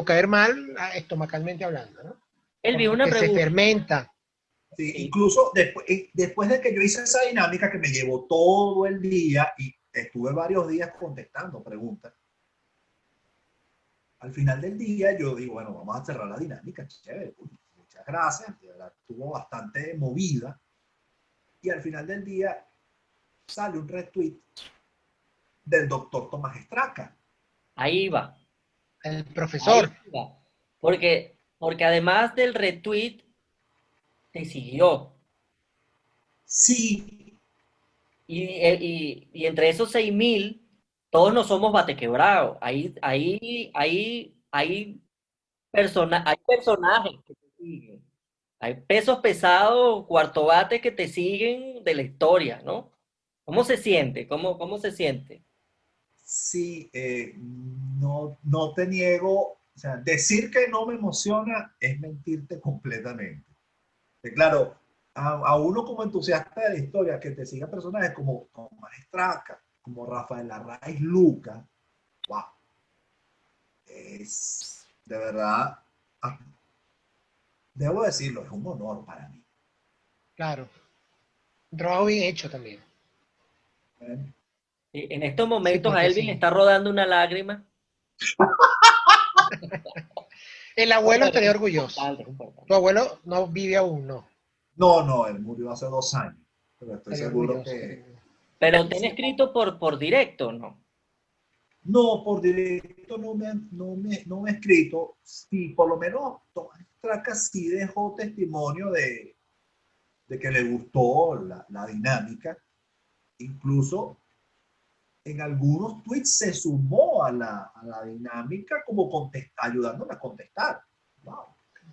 estomacalmente hablando, ¿no? Elvis, una Porque se pregunta. fermenta. Sí, Sí. incluso después de que yo hice esa dinámica que me llevó todo el día y estuve varios días contestando preguntas, al final del día yo digo, bueno, vamos a cerrar la dinámica, chévere, muchas gracias, estuvo bastante movida y al final del día sale un retweet del doctor Tomás Estraca. Ahí va, El profesor. ahí va. Porque además del retweet, te siguió. Sí, Y entre esos 6.000, todos no somos batequebrados. Hay personajes que te siguen. Hay pesos pesados, cuarto bate que te siguen de la historia, ¿no? ¿Cómo se siente? ¿Cómo se siente? sí, no te niego, o sea, decir que no me emociona es mentirte completamente. Claro, a uno como entusiasta de la historia, que te sigan personajes como Tomás Estraca, como Rafael Arraiz Luca, wow, es de verdad, ah, debo decirlo, es un honor para mí. Claro. Un trabajo bien hecho también. ¿Eh? En estos Sí, momentos a porque Elvin le sí. está rodando una lágrima. El No, abuelo pero estaría es orgulloso. importante, es Tu importante. abuelo no vive aún, no. No, él murió hace 2 años, pero estoy Estaría seguro orgulloso. que Pero sí, te han sí. escrito por directo, ¿no? No, por directo no me he escrito. Sí, por lo menos Tomás Estraca sí dejó testimonio de que le gustó la dinámica. Incluso en algunos tweets se sumó a la dinámica como ayudándome a contestar. Wow.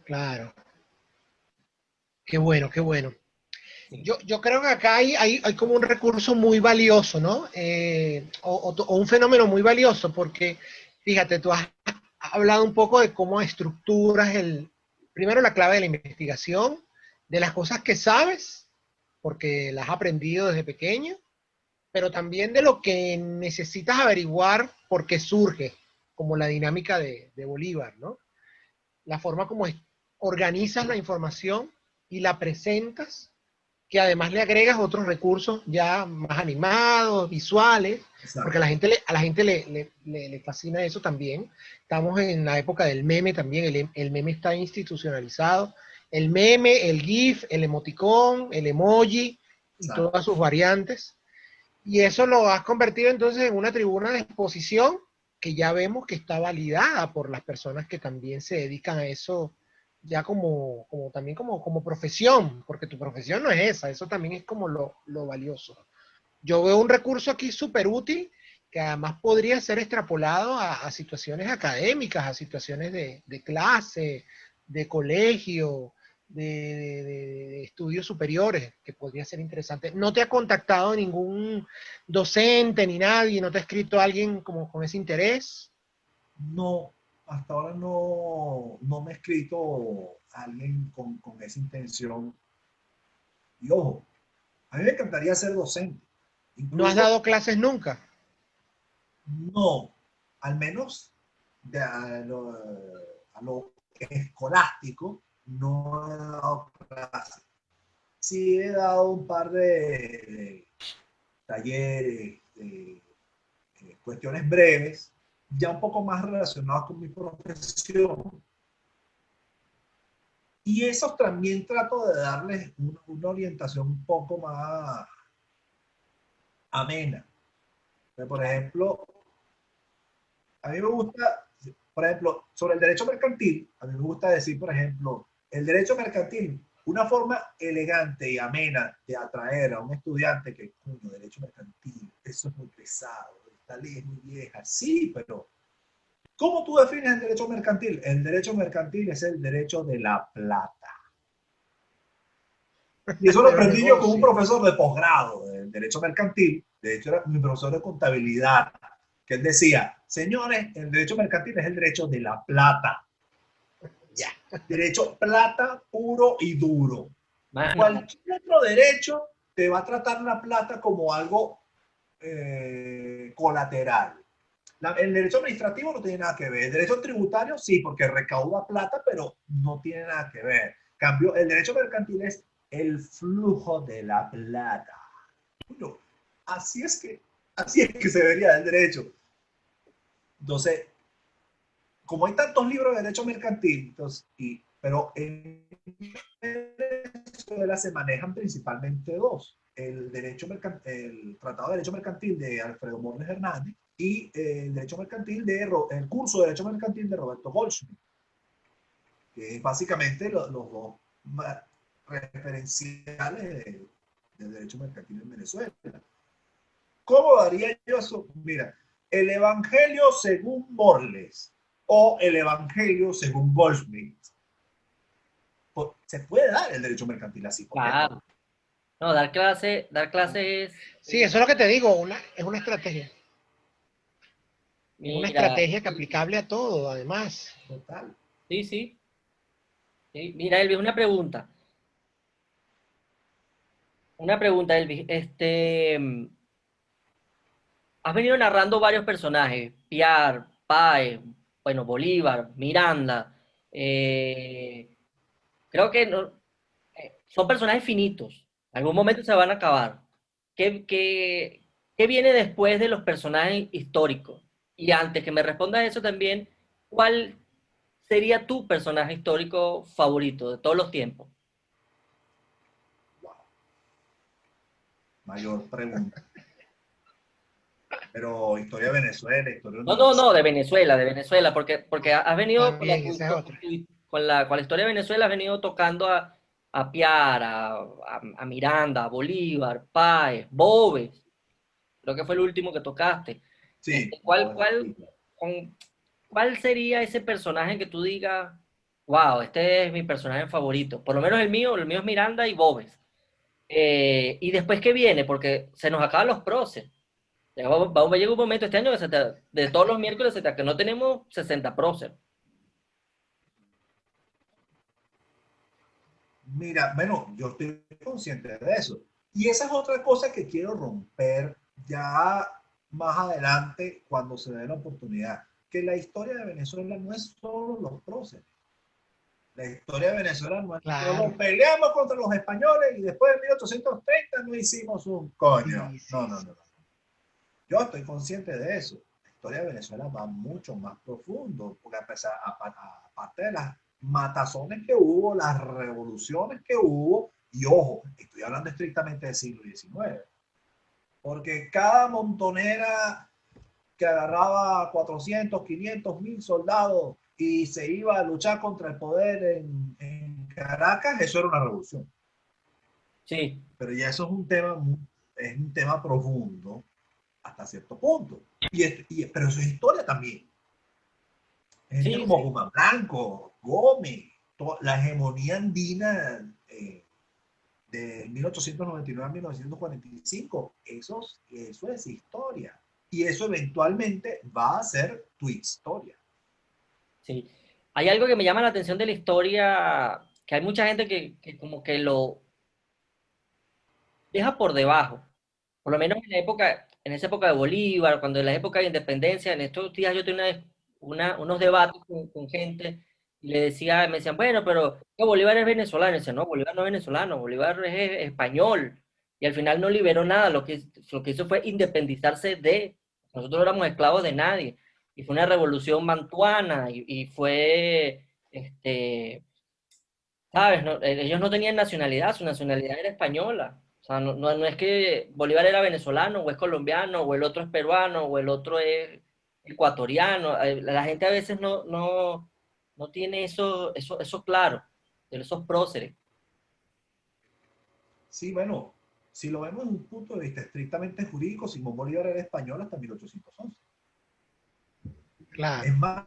Claro. Qué bueno, qué bueno. Sí. Yo creo que acá hay como un recurso muy valioso, ¿no? O un fenómeno muy valioso, porque fíjate, tú has hablado un poco de cómo estructuras primero la clave de la investigación, de las cosas que sabes, porque las has aprendido desde pequeño, pero también de lo que necesitas averiguar porque surge, como la dinámica de Bolívar, ¿no? La forma como organizas la información y la presentas, que además le agregas otros recursos ya más animados, visuales, porque Exacto. a la gente le fascina eso también. Estamos en la época del meme también, el meme está institucionalizado. El meme, el GIF, el emoticón, el emoji y Exacto. todas sus variantes. Y eso lo has convertido entonces en una tribuna de exposición que ya vemos que está validada por las personas que también se dedican a eso ya también como profesión, porque tu profesión no es esa, eso también es como lo valioso. Yo veo un recurso aquí súper útil que además podría ser extrapolado a situaciones académicas, a situaciones de clase, de colegio, de estudios superiores, que podría ser interesante. ¿No te ha contactado ningún docente ni nadie? ¿No te ha escrito alguien como con ese interés? No, hasta ahora no me he escrito a alguien con esa intención. Y ojo, a mí me encantaría ser docente. ¿No has Incluso, dado clases nunca? No, al menos a lo escolástico, no he dado clases. Sí he dado un par de talleres, cuestiones breves, ya un poco más relacionadas con mi profesión. Y esos también trato de darles una orientación un poco más amena. Por ejemplo, a mí me gusta, por ejemplo, sobre el derecho mercantil, a mí me gusta decir, por ejemplo, el derecho mercantil, una forma elegante y amena de atraer a un estudiante que, coño, derecho mercantil, eso es muy pesado, esta ley es muy vieja. Sí, pero ¿cómo tú defines el derecho mercantil? El derecho mercantil es el derecho de la plata. Y eso lo De los aprendí yo con un negocios. profesor de posgrado de derecho mercantil, de hecho era mi profesor de contabilidad, que él decía, señores, el derecho mercantil es el derecho de la plata. Ya. Derecho plata puro y duro. Más nada. Cualquier otro derecho te va a tratar la plata como algo colateral. El derecho administrativo no tiene nada que ver. El derecho tributario sí, porque recauda plata, pero no tiene nada que ver. En cambio, el derecho mercantil es el flujo de la plata. Bueno, así es que se debería el derecho. Entonces, como hay tantos libros de derecho mercantil, entonces, pero en Venezuela se manejan principalmente dos. El Tratado de Derecho Mercantil de Alfredo Mornes Hernández y el curso de Derecho Mercantil de Roberto Goldsmith, que es básicamente los dos referenciales del derecho mercantil en Venezuela. ¿Cómo daría yo eso? Mira, el Evangelio según Morles o el Evangelio según Goldsmith. Pues, se puede dar el derecho mercantil así, ¿por qué no? Claro. No, dar clase es, Sí, eso es lo que te digo, es una estrategia. Es una mira, estrategia que aplicable a todo, además. Total. sí, sí, sí. Mira, Elvis, una pregunta, Elvis, has venido narrando varios personajes, Piar, Páez, bueno, Bolívar, Miranda, eh, creo que son personajes finitos, en algún momento se van a acabar. ¿Qué viene después de los personajes históricos? Y antes que me respondas eso también, ¿cuál sería tu personaje histórico favorito de todos los tiempos? Wow. Mayor pregunta. Pero historia de Venezuela, historia No, no, no, universal. de Venezuela, porque has venido También, esa es otra. con la historia de Venezuela, has venido tocando a Piar, a Miranda, a Bolívar, Páez, Boves, creo que fue el último que tocaste. Sí, ¿Cuál, bueno, cuál, sí. con, cuál sería ese personaje que tú digas, wow, este es mi personaje favorito? Por lo menos el mío es Miranda y Boves. Y después, ¿qué viene? Porque se nos acaban los próceres. Va a llegar un momento este año que de todos los miércoles que no tenemos 60 próceres. Mira, bueno, yo estoy consciente de eso. Y esa es otra cosa que quiero romper ya más adelante cuando se dé la oportunidad. Que la historia de Venezuela no es solo los próceres. La historia de Venezuela no es Claro. solo peleamos contra los españoles y después de 1830 no hicimos un coño. Sí, No, sí, no, sí. no. Yo estoy consciente de eso. La historia de Venezuela va mucho más profundo, porque aparte de las matazones que hubo, las revoluciones que hubo, y ojo, estoy hablando estrictamente del siglo XIX, porque cada montonera que agarraba 400, 500, 1000 soldados y se iba a luchar contra el poder en Caracas, eso era una revolución. Sí, Pero ya eso es un tema profundo hasta cierto punto. Pero eso es historia también. Gente sí, como sí. Guzmán Blanco, Gómez, la hegemonía andina de 1899 a 1945, eso es historia. Y eso eventualmente va a ser tu historia. Sí. Hay algo que me llama la atención de la historia, que hay mucha gente que como que lo deja por debajo. Por lo menos en la época, en esa época de Bolívar, cuando en la época de independencia, en estos días yo tenía unos debates con gente y me decían, bueno, pero que Bolívar es venezolano. Y decía, no, Bolívar no es venezolano, Bolívar es español. Y al final no liberó nada, lo que hizo fue independizarse nosotros éramos esclavos de nadie. Y fue una revolución mantuana y fue, ¿sabes? Ellos no tenían nacionalidad, su nacionalidad era española. O sea, no es que Bolívar era venezolano, o es colombiano, o el otro es peruano, o el otro es ecuatoriano. La gente a veces no tiene eso claro, esos próceres. Sí, bueno, si lo vemos desde un punto de vista estrictamente jurídico, Simón Bolívar era español hasta 1811. Claro. Es más,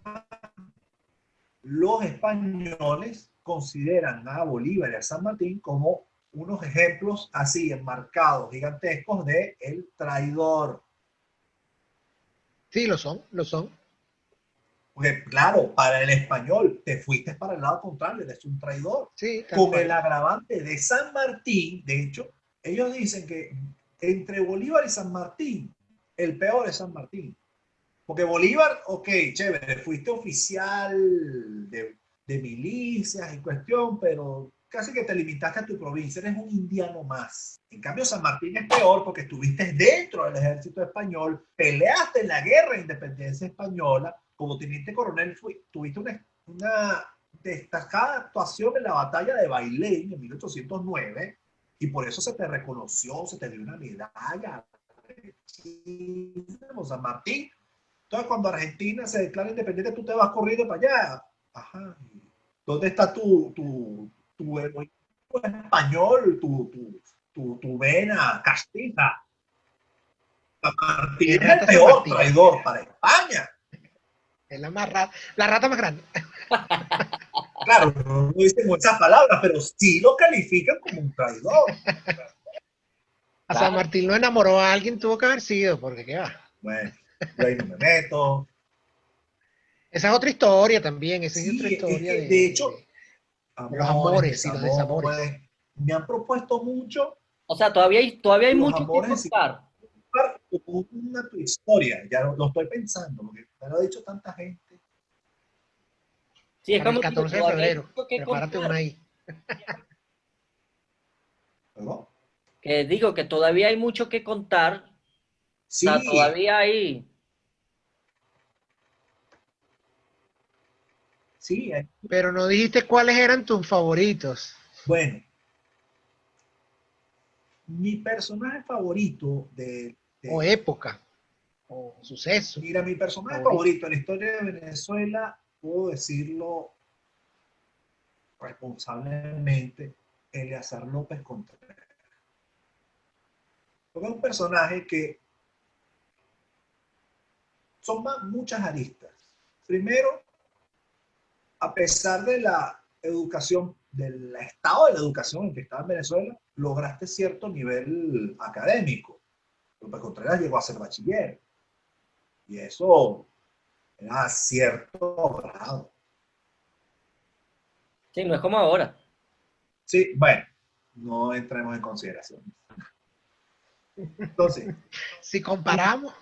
los españoles consideran a Bolívar y a San Martín como unos ejemplos así enmarcados, gigantescos de el traidor. Sí, lo son, lo son. Porque claro, para el español te fuiste para el lado contrario, eres un traidor. Sí, tal Con cual. el agravante de San Martín, de hecho, ellos dicen que entre Bolívar y San Martín, el peor es San Martín. Porque Bolívar, ok, chévere, fuiste oficial de milicias y cuestión, pero casi que te limitaste a tu provincia, eres un indiano más. En cambio, San Martín es peor porque estuviste dentro del ejército español, peleaste en la guerra de independencia española, como teniente coronel tuviste una destacada actuación en la batalla de Bailén en 1809, y por eso se te reconoció, se te dio una medalla. San Martín. Entonces, cuando Argentina se declara independiente, tú te vas corriendo para allá. Ajá. ¿Dónde está tu heroísmo español, tu vena castiza? Martín El es el rata San peor Martín. traidor para España. Es la rata más grande. Claro, no dicen esas palabras, pero sí lo califican como un traidor. A San Claro. Martín lo enamoró a alguien, tuvo que haber sido, porque qué va. Bueno, yo ahí no me meto. Esa es otra historia también, esa es otra Sí, es historia que de hecho, de los amores, amores y los desamores. desamores, me han propuesto mucho O sea, todavía hay los mucho que amores contar. una tu historia, ya lo estoy pensando, porque me lo ha dicho tanta gente. Sí, es Para el como digo, 14 de todavía hay febrero, mucho que prepárate una contar. ahí. ¿No? Que digo que todavía hay mucho que contar. O sea, Sí, todavía hay. sí. Pero no dijiste cuáles eran tus favoritos. Bueno, mi personaje favorito O época, o suceso mira, mi personaje favorito. favorito en la historia de Venezuela, puedo decirlo responsablemente, Eleazar López Contreras. Porque es un personaje que son muchas aristas. Primero, a pesar de la educación, del estado de la educación en que estaba en Venezuela, lograste cierto nivel académico. López Contreras llegó a ser bachiller. Y eso era cierto grado. Sí, no es como ahora. Sí, bueno, no entremos en consideración. Entonces, Si comparamos,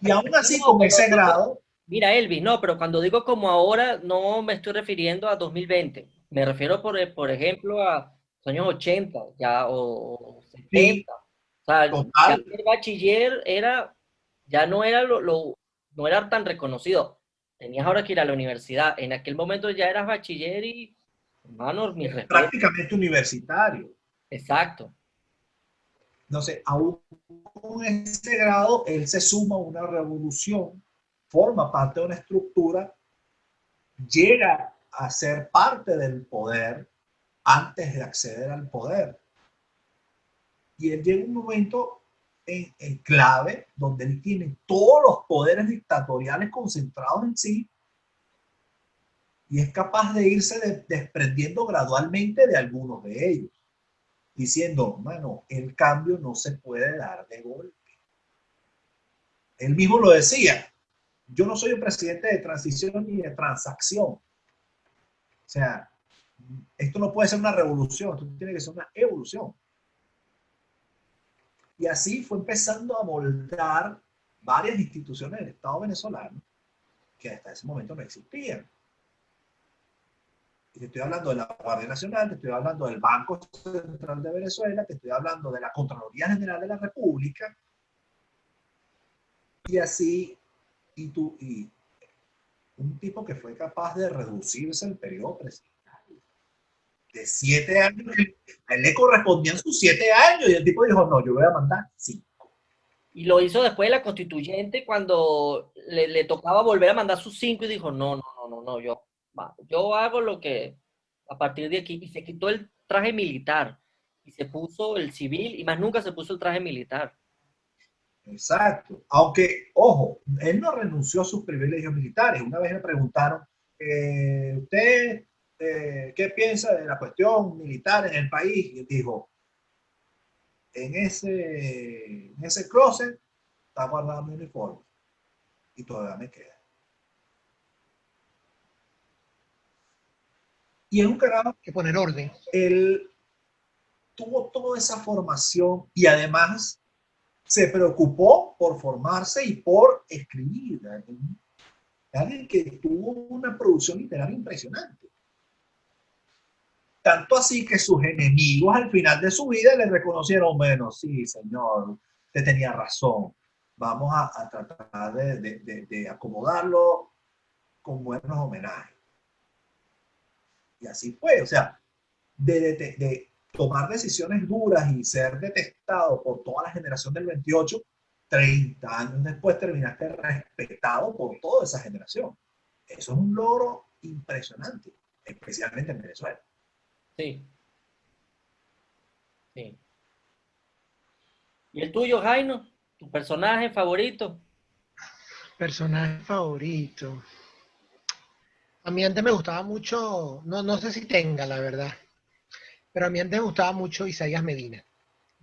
y aún así No, con ese grado, mira, Elvis, no, pero cuando digo como ahora, no me estoy refiriendo a 2020. Me refiero, por ejemplo, a los años 80 ya, o sí, 70. O sea, ya total, el bachiller ya no era tan reconocido. Tenías ahora que ir a la universidad. En aquel momento ya eras bachiller y, hermano, mi respeto. prácticamente universitario. Exacto. No sé, aún con ese grado, él se suma a una revolución, forma parte de una estructura, llega a ser parte del poder antes de acceder al poder. Y él llega un momento en clave donde él tiene todos los poderes dictatoriales concentrados en sí y es capaz de irse desprendiendo gradualmente de algunos de ellos, diciendo, mano, el cambio no se puede dar de golpe. Él mismo lo decía, yo no soy un presidente de transición ni de transacción. O sea, esto no puede ser una revolución, esto tiene que ser una evolución. Y así fue empezando a moldar varias instituciones del Estado venezolano que hasta ese momento no existían. Y te estoy hablando de la Guardia Nacional, te estoy hablando del Banco Central de Venezuela, te estoy hablando de la Contraloría General de la República, y así, y un tipo que fue capaz de reducirse el periodo presidencial de 7 años, a él le correspondían sus 7 años, y el tipo dijo, no, yo voy a mandar 5. Y lo hizo después de la constituyente cuando le tocaba volver a mandar sus 5 y dijo, no, no, no, no, no, yo hago lo que a partir de aquí. Y se quitó el traje militar y se puso el civil y más nunca se puso el traje militar. Exacto. Aunque, ojo, él no renunció a sus privilegios militares. Una vez le preguntaron, ¿usted qué piensa de la cuestión militar en el país? Y él dijo, en ese closet está guardado mi uniforme y todavía me queda. Y es un carajo, Hay que poner orden. él tuvo toda esa formación y además se preocupó por formarse y por escribir. Alguien que tuvo una producción literaria impresionante. Tanto así que sus enemigos al final de su vida le reconocieron, bueno, sí, señor, usted tenía razón. Vamos a tratar de acomodarlo con buenos homenajes. Y así fue, o sea, de tomar decisiones duras y ser detestado por toda la generación del 28, 30 años después terminaste respetado por toda esa generación. Eso es un logro impresionante, especialmente en Venezuela. Sí, sí. ¿Y el tuyo, Jaino? ¿Tu personaje favorito? Personaje favorito. A mí antes me gustaba mucho, no sé si tenga, la verdad, pero a mí antes me gustaba mucho Isaías Medina.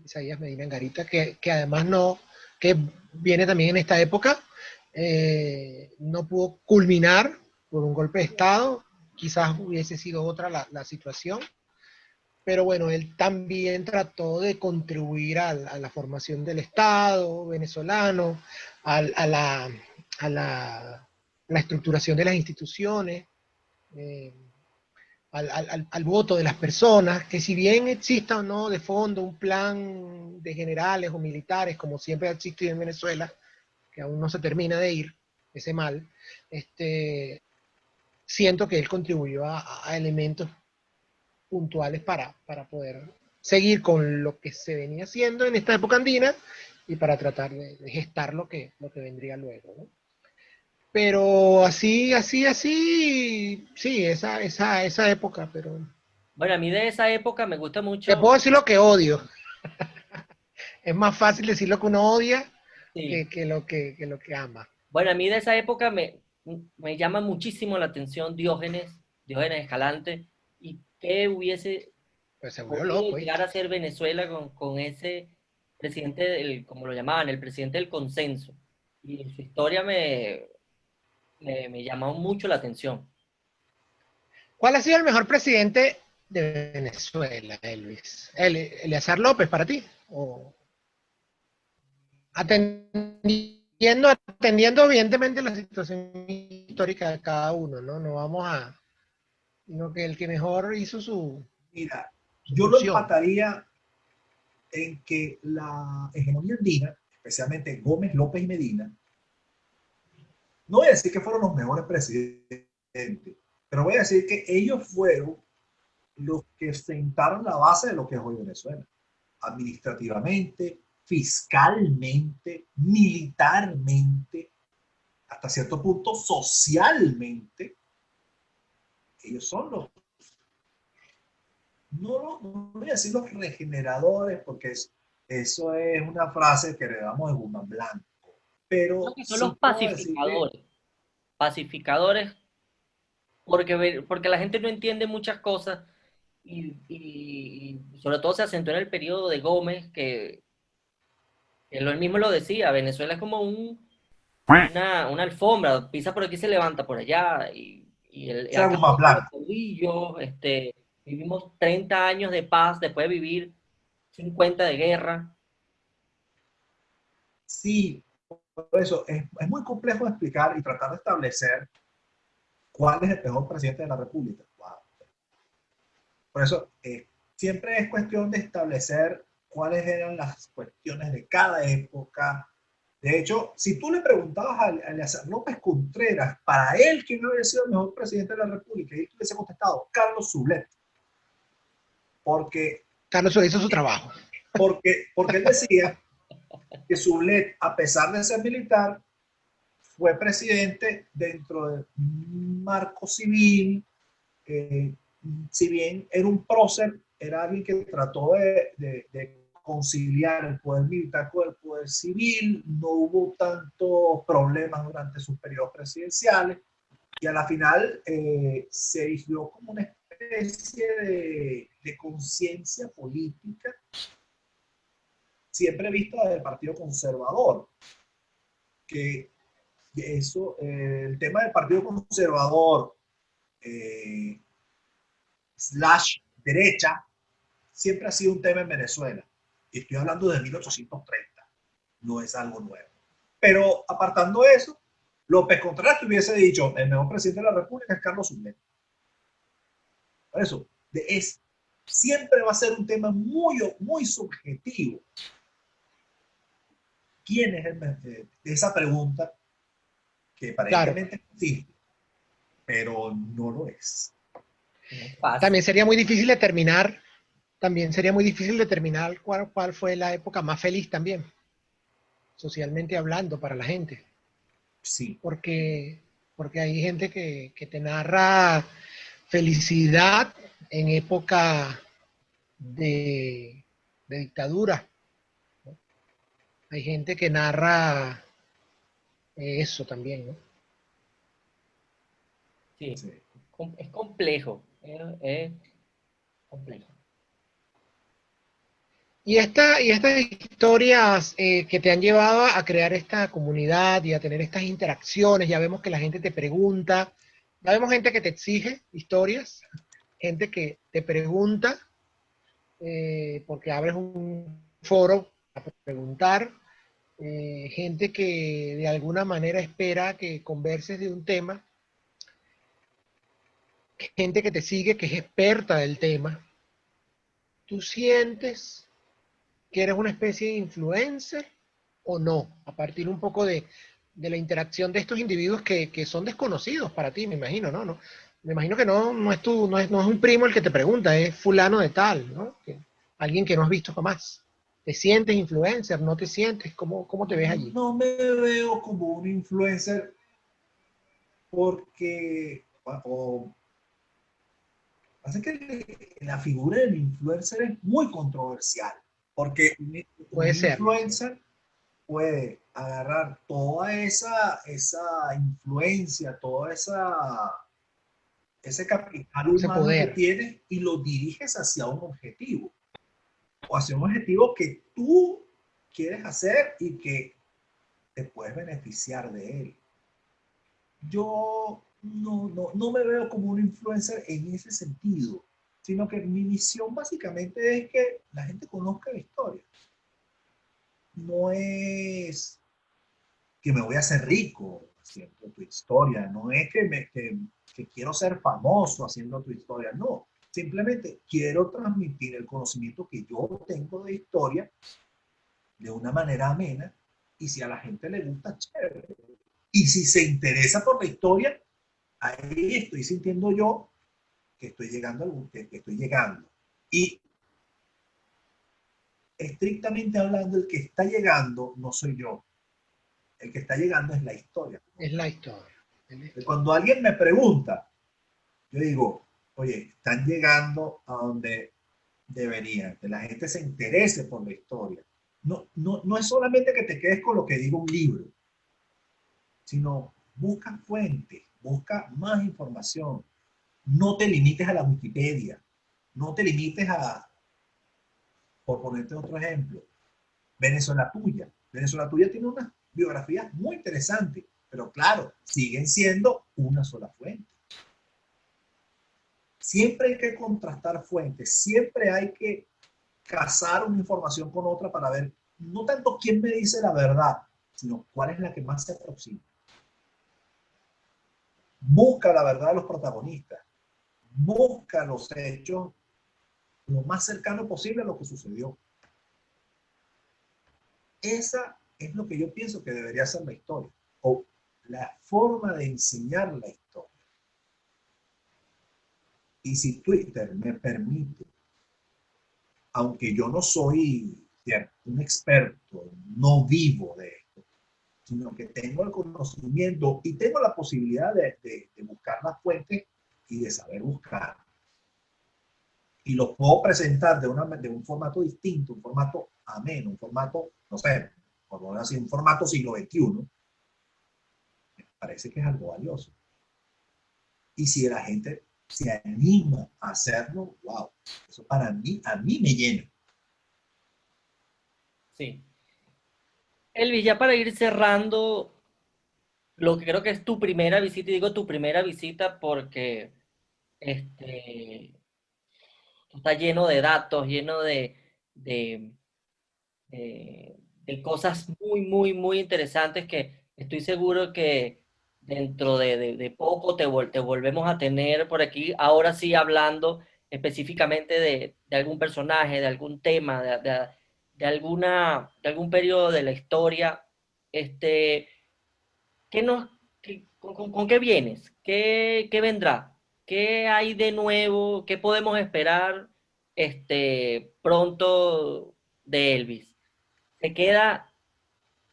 Isaías Medina Angarita, que además no, que viene también en esta época, no pudo culminar por un golpe de Estado, quizás hubiese sido otra la situación, pero bueno, él también trató de contribuir a la formación del Estado venezolano, a la estructuración de las instituciones, eh, al voto de las personas, que si bien exista o no de fondo un plan de generales o militares, como siempre ha existido en Venezuela, que aún no se termina de ir, ese mal, siento que él contribuyó a elementos puntuales para poder seguir con lo que se venía haciendo en esta época andina y para tratar de gestar lo que vendría luego, ¿no? Pero así, sí, esa época, pero Bueno, a mí de esa época me gusta te mucho, puedo decir lo que odio. Es más fácil decir lo que uno odia sí. que lo que ama. Bueno, a mí de esa época me llama muchísimo la atención Diógenes Escalante, y qué hubiese Pues se volvió podido loco, llegar ¿viste? a ser Venezuela con ese presidente, como lo llamaban, el presidente del consenso. Y su historia me llamó mucho la atención. ¿Cuál ha sido el mejor presidente de Venezuela, Elvis? ¿Eleazar López para ti? ¿O atendiendo evidentemente la situación histórica de cada uno, ¿no? No vamos a, sino que el que mejor hizo Mira, su yo lo función. empataría en que la hegemonía andina, especialmente Gómez, López y Medina, no voy a decir que fueron los mejores presidentes, pero voy a decir que ellos fueron los que sentaron la base de lo que es hoy Venezuela, administrativamente, fiscalmente, militarmente, hasta cierto punto socialmente. Ellos son los, no voy a decir los regeneradores, porque eso es una frase que heredamos de Guzmán Blanco, Creo pero que son los sí puedo decir que, pacificadores, porque la gente no entiende muchas cosas y sobre todo se acentuó en el periodo de Gómez, que él mismo lo decía, Venezuela es como una alfombra, pisa por aquí, se levanta por allá, y sea han Guzmán caído todos los Blanco. caudillos, vivimos 30 años de paz después de vivir 50 de guerra, Sí, por eso es muy complejo de explicar y tratar de establecer cuál es el mejor presidente de la República. Wow. Por eso, siempre es cuestión de establecer cuáles eran las cuestiones de cada época. De hecho, si tú le preguntabas a Eleazar López Contreras, para él, quién había sido el mejor presidente de la República, y él hubiese contestado, Carlos Zulet. Porque, Carlos hizo su trabajo. porque él decía que Zulet, a pesar de ser militar, fue presidente dentro del marco civil, si bien era un prócer, era alguien que trató de conciliar el poder militar con el poder civil, no hubo tantos problemas durante sus periodos presidenciales, y a la final se erigió como una especie de conciencia política, siempre vista desde el Partido Conservador, que eso, el tema del Partido Conservador, slash derecha, siempre ha sido un tema en Venezuela. Y estoy hablando de 1830. No es algo nuevo. Pero apartando eso, López Contreras te hubiese dicho, el mejor presidente de la República es Carlos Zulet. Por eso, siempre va a ser un tema muy, muy subjetivo. ¿Quién es de esa pregunta que aparentemente existe, pero no lo es? También sería muy difícil determinar cuál fue la época más feliz también, socialmente hablando, para la gente. Sí. Porque hay gente que te narra felicidad en época de dictadura, ¿no? Hay gente que narra eso también, ¿no? Sí, sí. Es complejo. Es complejo. Y estas historias que te han llevado a crear esta comunidad y a tener estas interacciones, ya vemos que la gente te pregunta, ya vemos gente que te exige historias, gente que te pregunta, porque abres un foro a preguntar, gente que de alguna manera espera que converses de un tema, gente que te sigue, que es experta del tema. ¿Tú sientes que eres una especie de influencer o no? A partir un poco de la interacción de estos individuos que son desconocidos para ti, me imagino, ¿no? No, me imagino que no es un primo el que te pregunta, es fulano de tal, ¿no? Alguien que no has visto jamás. ¿Te sientes influencer? ¿No te sientes? ¿Cómo te ves allí? No me veo como un influencer porque pasa que la figura del influencer es muy controversial, porque un influencer puede agarrar toda esa influencia, toda ese capital humano que tienes y lo diriges hacia un objetivo, o hacia un objetivo que tú quieres hacer y que te puedes beneficiar de él. Yo no me veo como un influencer en ese sentido, sino que mi misión básicamente es que la gente conozca la historia. No es que me voy a hacer rico haciendo tu historia, no es que quiero ser famoso haciendo tu historia, no. Simplemente quiero transmitir el conocimiento que yo tengo de historia de una manera amena, y si a la gente le gusta, chévere. Y si se interesa por la historia, ahí estoy sintiendo yo que estoy llegando que estoy llegando. Y estrictamente hablando, el que está llegando no soy yo. El que está llegando es la historia. Es la historia. Cuando alguien me pregunta, yo digo, oye, están llegando a donde deberían, que la gente se interese por la historia. No es solamente que te quedes con lo que diga un libro, sino busca fuentes, busca más información. No te limites a la Wikipedia, no te limites a, por ponerte otro ejemplo, Venezuela Tuya. Venezuela Tuya tiene unas biografías muy interesantes, pero claro, siguen siendo una sola fuente. Siempre hay que contrastar fuentes, siempre hay que casar una información con otra para ver no tanto quién me dice la verdad, sino cuál es la que más se aproxima. Busca la verdad de los protagonistas, busca los hechos lo más cercano posible a lo que sucedió. Esa es lo que yo pienso que debería ser la historia, o la forma de enseñar la historia. Y si Twitter me permite, aunque yo no soy un experto, no vivo de esto, sino que tengo el conocimiento y tengo la posibilidad de buscar las fuentes y de saber buscar. Y los puedo presentar de un formato distinto, un formato ameno, un formato, no sé, por lo menos así, un formato siglo XXI, me parece que es algo valioso. Y si la gente se anima a hacerlo, wow, eso para mí, a mí me llena. Sí. Elvis, ya para ir cerrando, lo que creo que es tu primera visita, y digo tu primera visita porque este, está lleno de datos, lleno de, de cosas muy, muy, muy interesantes que estoy seguro que dentro de poco te volvemos a tener por aquí, ahora sí hablando específicamente de algún personaje, de algún tema, de algún periodo de la historia. Este, ¿qué nos, con qué vienes? ¿Qué vendrá? ¿Qué hay de nuevo? ¿Qué podemos esperar pronto de Elvis? Se queda,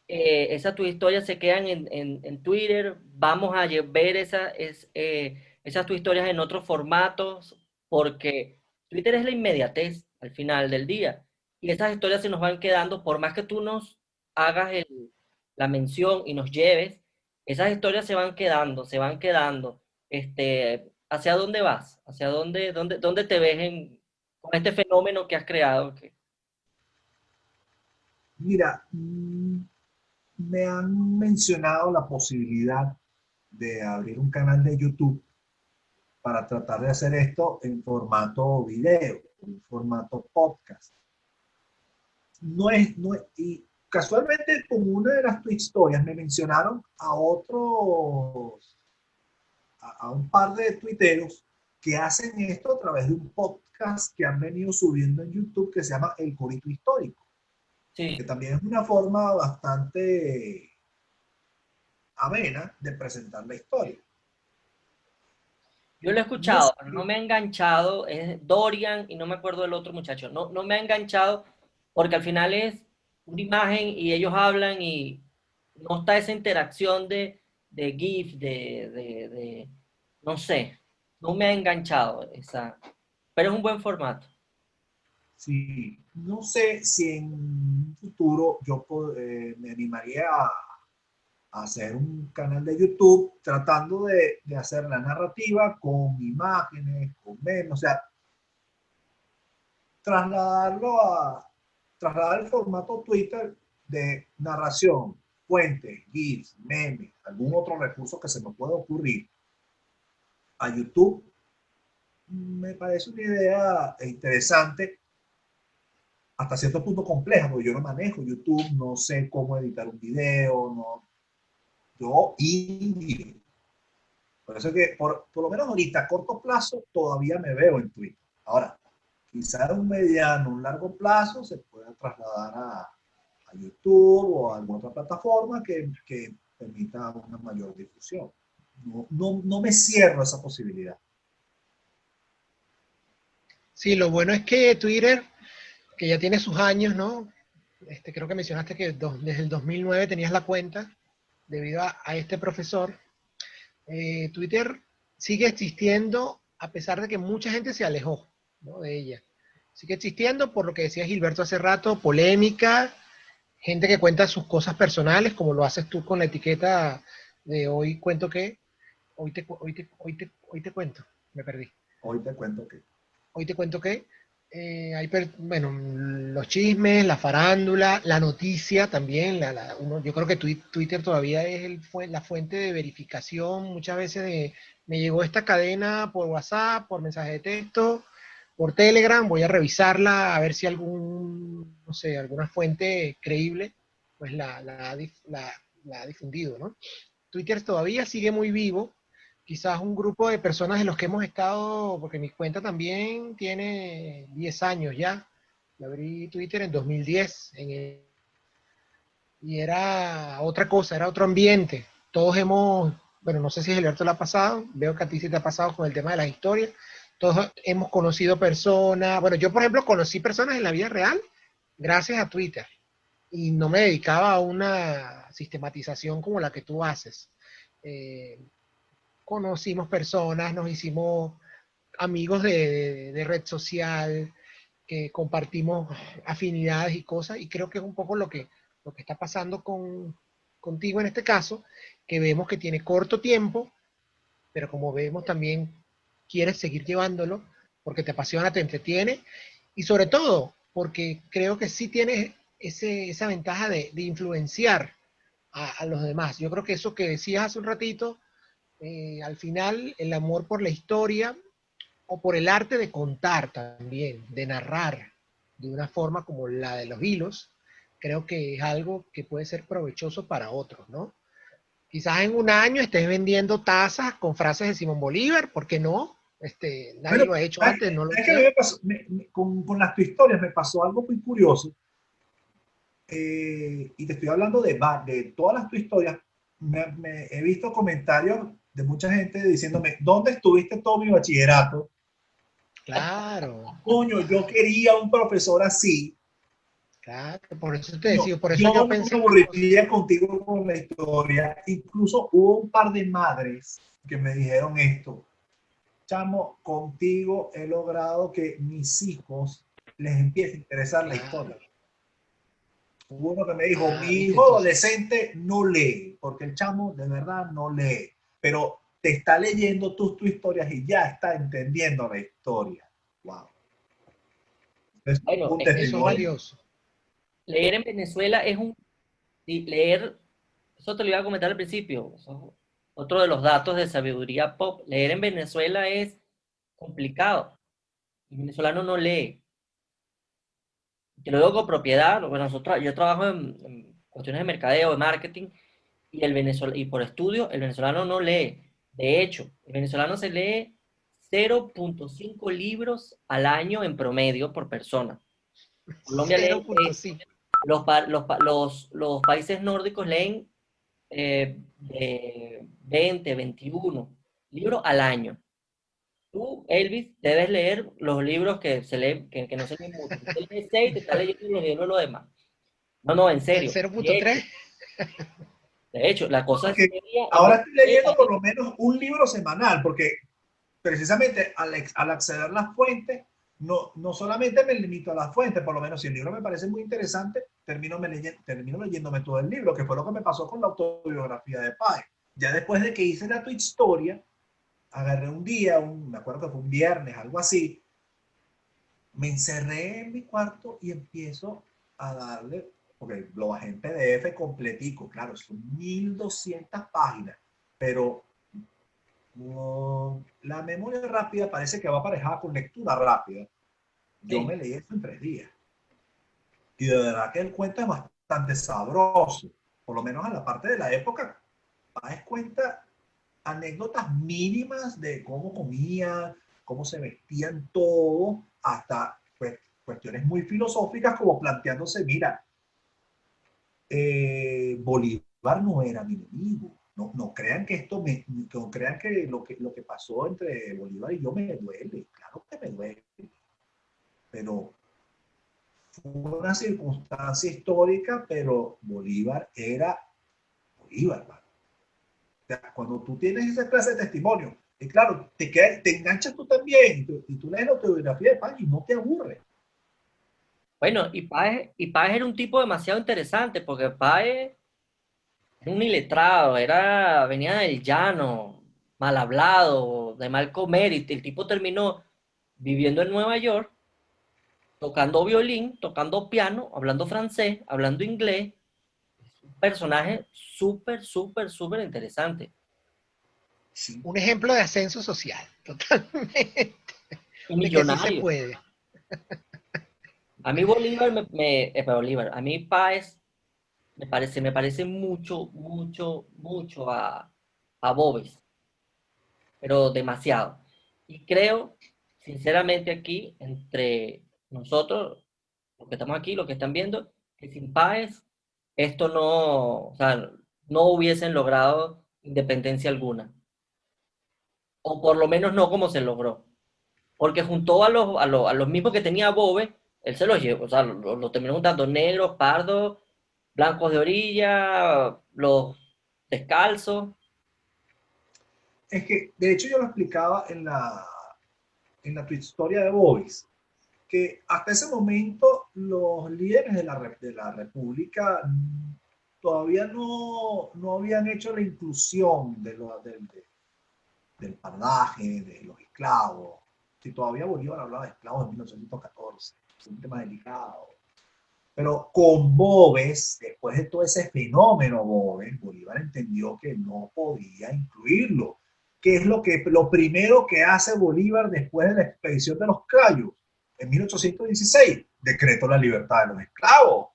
esa tu historia se quedan en Twitter, vamos a ver esas tu historias en otros formatos, porque Twitter es la inmediatez al final del día, y esas historias se nos van quedando, por más que tú nos hagas la mención y nos lleves, esas historias se van quedando. ¿Hacia dónde vas? ¿Hacia dónde te ves con este fenómeno que has creado? Mira, me han mencionado la posibilidad de abrir un canal de YouTube para tratar de hacer esto en formato video, en formato podcast. Y casualmente con una de las historias me mencionaron a un par de tuiteros que hacen esto a través de un podcast que han venido subiendo en YouTube que se llama El Corito Histórico, que Sí. también es una forma bastante amena de presentar la historia. Yo lo he No escuchado, pero no sé, me ha enganchado. Es Dorian y no me acuerdo del otro muchacho. No me ha enganchado porque al final es una imagen y ellos hablan y no está esa interacción de GIF, no sé, no me ha enganchado esa, pero es un buen formato. sí, no sé si en un futuro me animaría a hacer un canal de YouTube tratando de hacer la narrativa con imágenes, con memes, o sea, trasladarlo trasladar el formato Twitter de narración, fuentes, GIFs, memes, algún otro recurso que se me pueda ocurrir a YouTube, me parece una idea interesante, hasta cierto punto compleja, porque yo no manejo YouTube, no sé cómo editar un video, no, yo indio. Por eso que, por lo menos ahorita, a corto plazo, todavía me veo en Twitter. Ahora, quizás un mediano, un largo plazo, se pueda trasladar a YouTube o a alguna otra plataforma que permita una mayor difusión. No me cierro a esa posibilidad. Sí, lo bueno es que Twitter, que ya tiene sus años, ¿no? Creo que mencionaste que desde el 2009 tenías la cuenta debido a este profesor. Twitter sigue existiendo a pesar de que mucha gente se alejó, ¿no?, de ella. Sigue existiendo por lo que decía Gilberto hace rato, polémica, gente que cuenta sus cosas personales, como lo haces tú con la etiqueta de hoy cuento que, hoy te cuento, me perdí. Hoy te cuento que Hoy te cuento que bueno, los chismes, la farándula, la noticia también. Yo creo que Twitter todavía es la fuente de verificación. Muchas veces me llegó esta cadena por WhatsApp, por mensaje de texto, por Telegram. Voy a revisarla a ver si algún no sé, alguna fuente creíble, pues la ha difundido, ¿no? Twitter todavía sigue muy vivo, quizás un grupo de personas de los que hemos estado, porque mi cuenta también tiene 10 años ya, yo abrí Twitter en 2010, y era otra cosa, era otro ambiente. Todos hemos, bueno, no sé si Gilberto lo ha pasado, veo que a ti sí te ha pasado con el tema de las historias, todos hemos conocido personas, bueno, yo por ejemplo conocí personas en la vida real gracias a Twitter y no me dedicaba a una sistematización como la que tú haces. Eh, Conocimos personas, nos hicimos amigos de red social, que compartimos afinidades y cosas, y creo que es un poco lo que está pasando contigo en este caso, que vemos que tiene corto tiempo, pero como vemos también quieres seguir llevándolo porque te apasiona, te entretiene, y sobre todo porque creo que sí tienes esa ventaja de influenciar a los demás. Yo creo que eso que decías hace un ratito, al final el amor por la historia o por el arte de contar también, de narrar de una forma como la de los hilos, creo que es algo que puede ser provechoso para otros, ¿no? Quizás en un año estés vendiendo tazas con frases de Simón Bolívar, ¿por qué no? Nadie Bueno, lo ha hecho ¿sabes antes, no lo sabes qué a mí hacía. me pasó? Con las tu historias me pasó algo muy curioso. Y te estoy hablando de todas las tu historias. He visto comentarios de mucha gente diciéndome, ¿dónde estuviste todo mi bachillerato? Claro, Coño, yo claro, quería un profesor así. claro, por eso te Coño, decía, por eso yo yo no pensé me en una cosa. aburriría contigo con la historia. Incluso hubo un par de madres que me dijeron esto. Chamo, contigo he logrado que mis hijos les empiece a interesar la Claro, historia. Hubo uno que me dijo, mi ¿viste? hijo Entonces, adolescente no lee, porque el chamo de verdad no lee, pero te está leyendo tus historias y ya está entendiendo la historia. Wow. Es Bueno, un eso es testimonio. valioso. leer en Venezuela es leer, eso te lo iba a comentar al principio, eso es otro de los datos de sabiduría pop. Leer en Venezuela es complicado. El venezolano no lee. Te lo digo con propiedad. Bueno, yo trabajo en cuestiones de mercadeo, de marketing, y por estudio, el venezolano no lee. De hecho, el venezolano se lee 0,5 libros al año en promedio por persona. Colombia lee 0.5. los países nórdicos leen de 20, 21 libros al año. Tú, Elvis, debes leer los libros que se leen, que no se leen mucho. Si usted lee 6, te está leyendo los libros de los demás. No, no, en El serio. De hecho, 0.3. la cosa es Porque seria en ahora estoy Venezuela. leyendo por lo menos un libro semanal, porque precisamente al acceder a las fuentes, no solamente me limito a las fuentes, por lo menos si el libro me parece muy interesante, termino leyéndome todo el libro, que fue lo que me pasó con la autobiografía de Pai. Ya después de que hice la tu historia, agarré un día, me acuerdo que fue un viernes, algo así, me encerré en mi cuarto y empiezo a darle, porque lo bajé en PDF completico, claro, son 1200 páginas, pero la memoria rápida parece que va aparejada con lectura rápida. Yo Sí. me leí eso en 3 días. Y de verdad que el cuento es bastante sabroso. Por lo menos en la parte de la época, das cuenta anécdotas mínimas de cómo comían, cómo se vestían todo, hasta pues, cuestiones muy filosóficas como planteándose, mira, Bolívar no era mi enemigo. No crean que no crean que lo que pasó entre Bolívar y yo me duele. Claro que me duele. Pero fue una circunstancia histórica, pero Bolívar era Bolívar. ¿Vale? O sea, cuando tú tienes esa clase de testimonio, y claro, te enganchas tú también, y tú lees la autobiografía de Pan y no te aburre. Bueno, y Páez era un tipo demasiado interesante, porque Páez era un iletrado, venía del llano, mal hablado, de mal comer, y el tipo terminó viviendo en Nueva York, tocando violín, tocando piano, hablando francés, hablando inglés. Un personaje súper, súper, súper interesante. Sí. Un ejemplo de ascenso social, totalmente. Y De que sí se millonario. puede. A mí Bolívar, Bolívar, a mí Páez me parece mucho, mucho, mucho a Boves, pero demasiado. Y creo, sinceramente, aquí, entre nosotros, los que estamos aquí, los que están viendo, que sin Páez, esto no, o sea, no hubiesen logrado independencia alguna, o por lo menos no como se logró, porque juntó a los mismos que tenía Bove, él se los llevó, o sea, lo terminó juntando negros, pardos, blancos de orilla, los descalzos. Es que, de hecho, yo lo explicaba en la historia de Boys, que hasta ese momento los líderes de la República todavía no habían hecho la inclusión del pardaje, de los esclavos. Si todavía Bolívar hablaba de esclavos en 1914, es un tema delicado. Pero con Boves, después de todo ese fenómeno Boves, Bolívar entendió que no podía incluirlo. ¿Qué es lo primero que hace Bolívar después de la expedición de los Cayos? En 1816, decretó la libertad de los esclavos.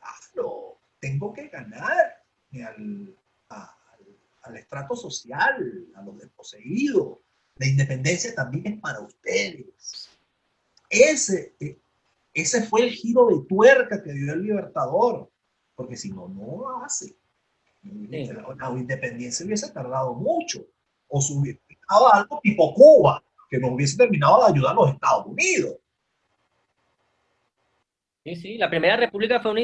Claro, tengo que ganar al, al estrato social, a los desposeídos. La independencia también es para ustedes. Ese, ese fue el giro de tuerca que dio el Libertador, porque si no, no lo hace. Sí, La independencia hubiese tardado mucho, o se hubiese dado algo tipo Cuba, que nos hubiese terminado de ayudar a los Estados Unidos. sí, sí. La primera república fue una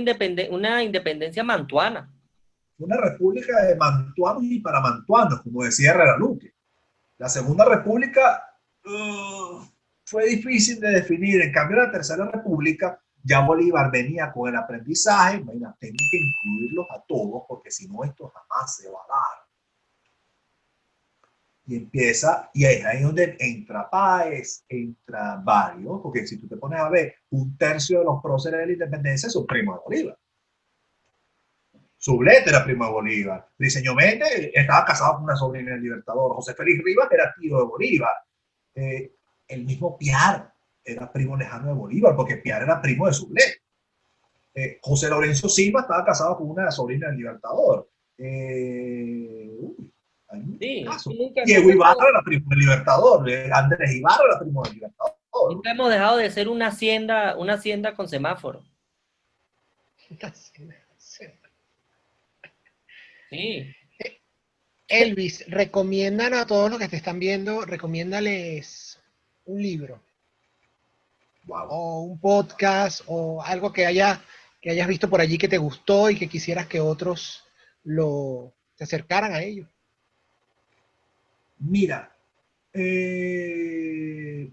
independencia mantuana. Una república de mantuanos y para mantuanos, como decía Herrera Luque. La segunda república fue difícil de definir. En cambio, la tercera república, ya Bolívar venía con el aprendizaje. Mira, tengo que incluirlos a todos porque si no, esto jamás se va a dar. Y empieza, y ahí es donde entra Páez, entra varios, porque si tú te pones a ver, un tercio de los próceres de la independencia son primos de Bolívar. Sublette era primo de Bolívar. Briceño Méndez estaba casado con una sobrina del Libertador. José Félix Rivas era tío de Bolívar. El mismo Piar era primo lejano de Bolívar, porque Piar era primo de Sublette. José Lorenzo Silva estaba casado con una sobrina del Libertador. Hay muchos Sí, casos. nunca, Diego Ibarra era primo del Libertador. Andrés Ibarra era primo del Libertador. nunca hemos dejado de ser una hacienda con semáforo. Sí. Elvis, recomiendan a todos los que te están viendo, recomiéndales un libro Wow. o un podcast o algo que hayas visto por allí que te gustó y que quisieras que otros se acercaran a ello. Mira, tiene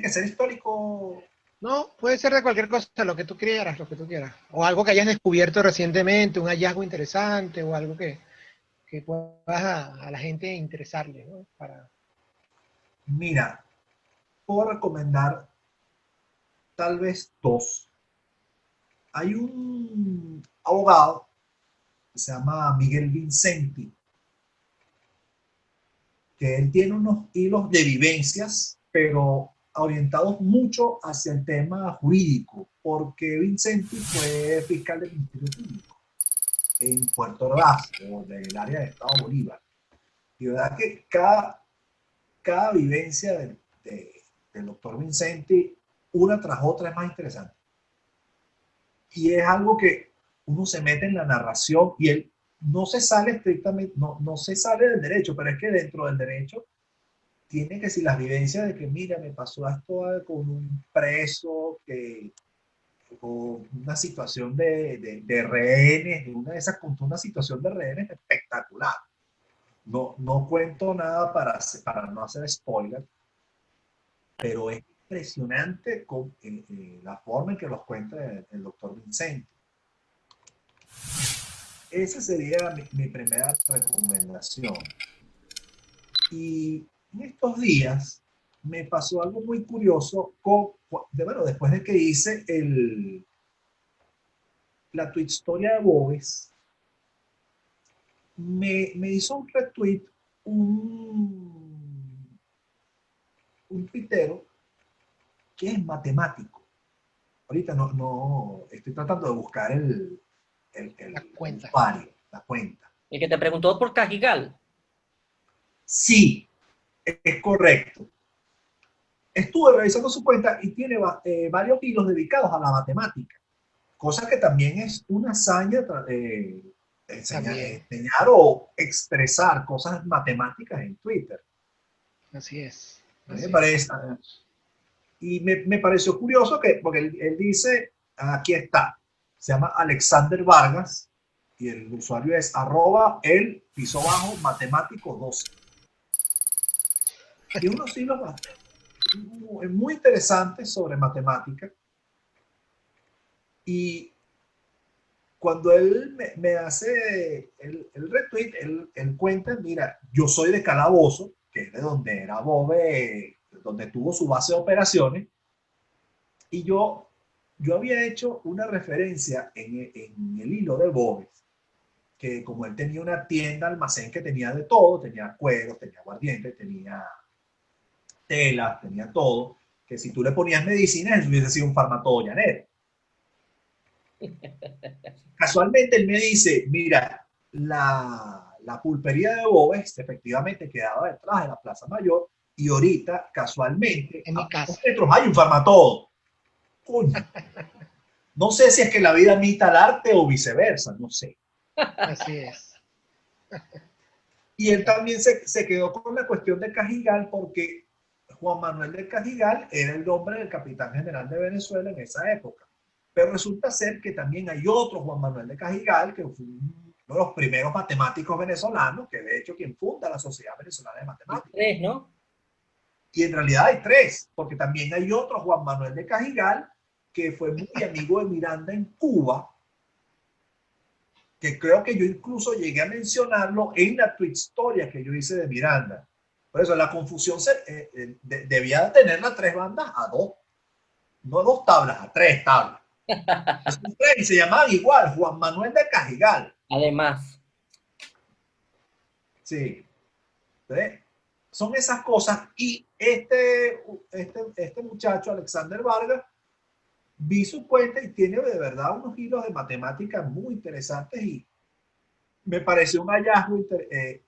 que ser histórico. No, puede ser de cualquier cosa, lo que tú quieras, lo que tú quieras. O algo que hayas descubierto recientemente, un hallazgo interesante o algo que pueda a la gente interesarle, ¿no? Mira, puedo recomendar tal vez dos. Hay un abogado que se llama Miguel Vincenti, que él tiene unos hilos de vivencias, pero orientados mucho hacia el tema jurídico, porque Vincenti fue fiscal del Ministerio Público en Puerto Ordaz, o del área de Estado Bolívar. Y verdad que cada vivencia del doctor Vincenti, una tras otra, es más interesante. Y es algo que uno se mete en la narración y él no se sale estrictamente, no se sale del derecho, pero es que dentro del derecho tiene que si las vivencias de que, mira, me pasó esto con un preso, que con una situación de rehenes, una de esas contó una situación de rehenes espectacular. No cuento nada para no hacer spoiler, pero es impresionante con la forma en que los cuenta el doctor Vincenti. Esa sería mi primera recomendación. Y en estos días me pasó algo muy curioso bueno, después de que hice la tweet historia de Boves, me hizo un retweet un tuitero que es matemático. ahorita no, estoy tratando de buscar La cuenta. usuario, la cuenta. El que te preguntó por Cajigal. Sí, es correcto. Estuve revisando su cuenta y tiene varios hilos dedicados a la matemática, cosa que también es una hazaña enseñar o expresar cosas matemáticas en Twitter. Así es. Me parece, y me pareció curioso porque él dice, aquí está, se llama Alexander Vargas y el usuario es @el_matemático12. Y unos hilos muy interesantes sobre matemática. Y cuando él me hace el retweet, él cuenta, mira, yo soy de Calabozo, que es de donde era Bobe, donde tuvo su base de operaciones, y yo había hecho una referencia en el hilo de Bobe, que como él tenía una tienda, almacén que tenía de todo, tenía cueros, tenía aguardiente, tenía telas, tenía todo, que si tú le ponías medicinas, él hubiese sido un farmacólogo. Casualmente él me dice, mira, la pulpería de Bobes efectivamente quedaba detrás de la Plaza Mayor y ahorita, casualmente, en mi a casa. pocos metros hay un farmatodo. Coño. No sé si es que la vida imita al arte o viceversa, no sé. Así es. Y él también se quedó con la cuestión de Cajigal porque Juan Manuel de Cajigal era el nombre del capitán general de Venezuela en esa época. Pero resulta ser que también hay otro Juan Manuel de Cajigal, que fue uno de los primeros matemáticos venezolanos, que de hecho quien funda la Sociedad Venezolana de Matemáticas. Tres, ¿no? Y en realidad hay tres, porque también hay otro Juan Manuel de Cajigal, que fue muy amigo de Miranda en Cuba, que creo que yo incluso llegué a mencionarlo en la tweet historia que yo hice de Miranda. Por eso la confusión debía tener las tres bandas a dos, no dos tablas, a tres tablas. Y se llamaban igual, Juan Manuel de Cajigal. Además. Sí. ¿Ves? Son esas cosas. Y este muchacho, Alexander Vargas, vi su cuenta y tiene de verdad unos hilos de matemáticas muy interesantes y me pareció un hallazgo.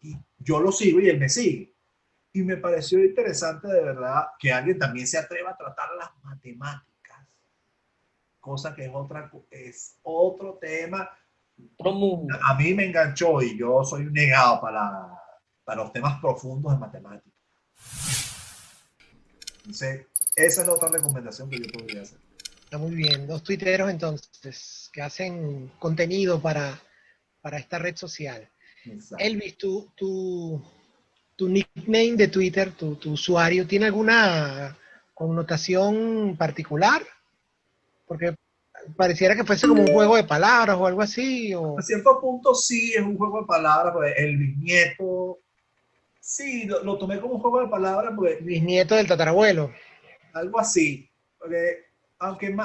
Y yo lo sigo y él me sigue. Y me pareció interesante de verdad que alguien también se atreva a tratar las matemáticas. Cosa que es otro tema. Otro mundo. A mí me enganchó y yo soy un negado para los temas profundos de matemáticas. Entonces, esa es la otra recomendación que yo podría hacer. Está muy bien. Dos tuiteros entonces que hacen contenido para esta red social. Exacto. Elvis, tu nickname de Twitter, tu usuario, ¿tiene alguna connotación particular? Porque pareciera que fuese como un juego de palabras o algo así. A cierto punto sí es un juego de palabras, pues el bisnieto, sí, lo tomé como un juego de palabras, pues Bisnieto del tatarabuelo. algo así, porque aunque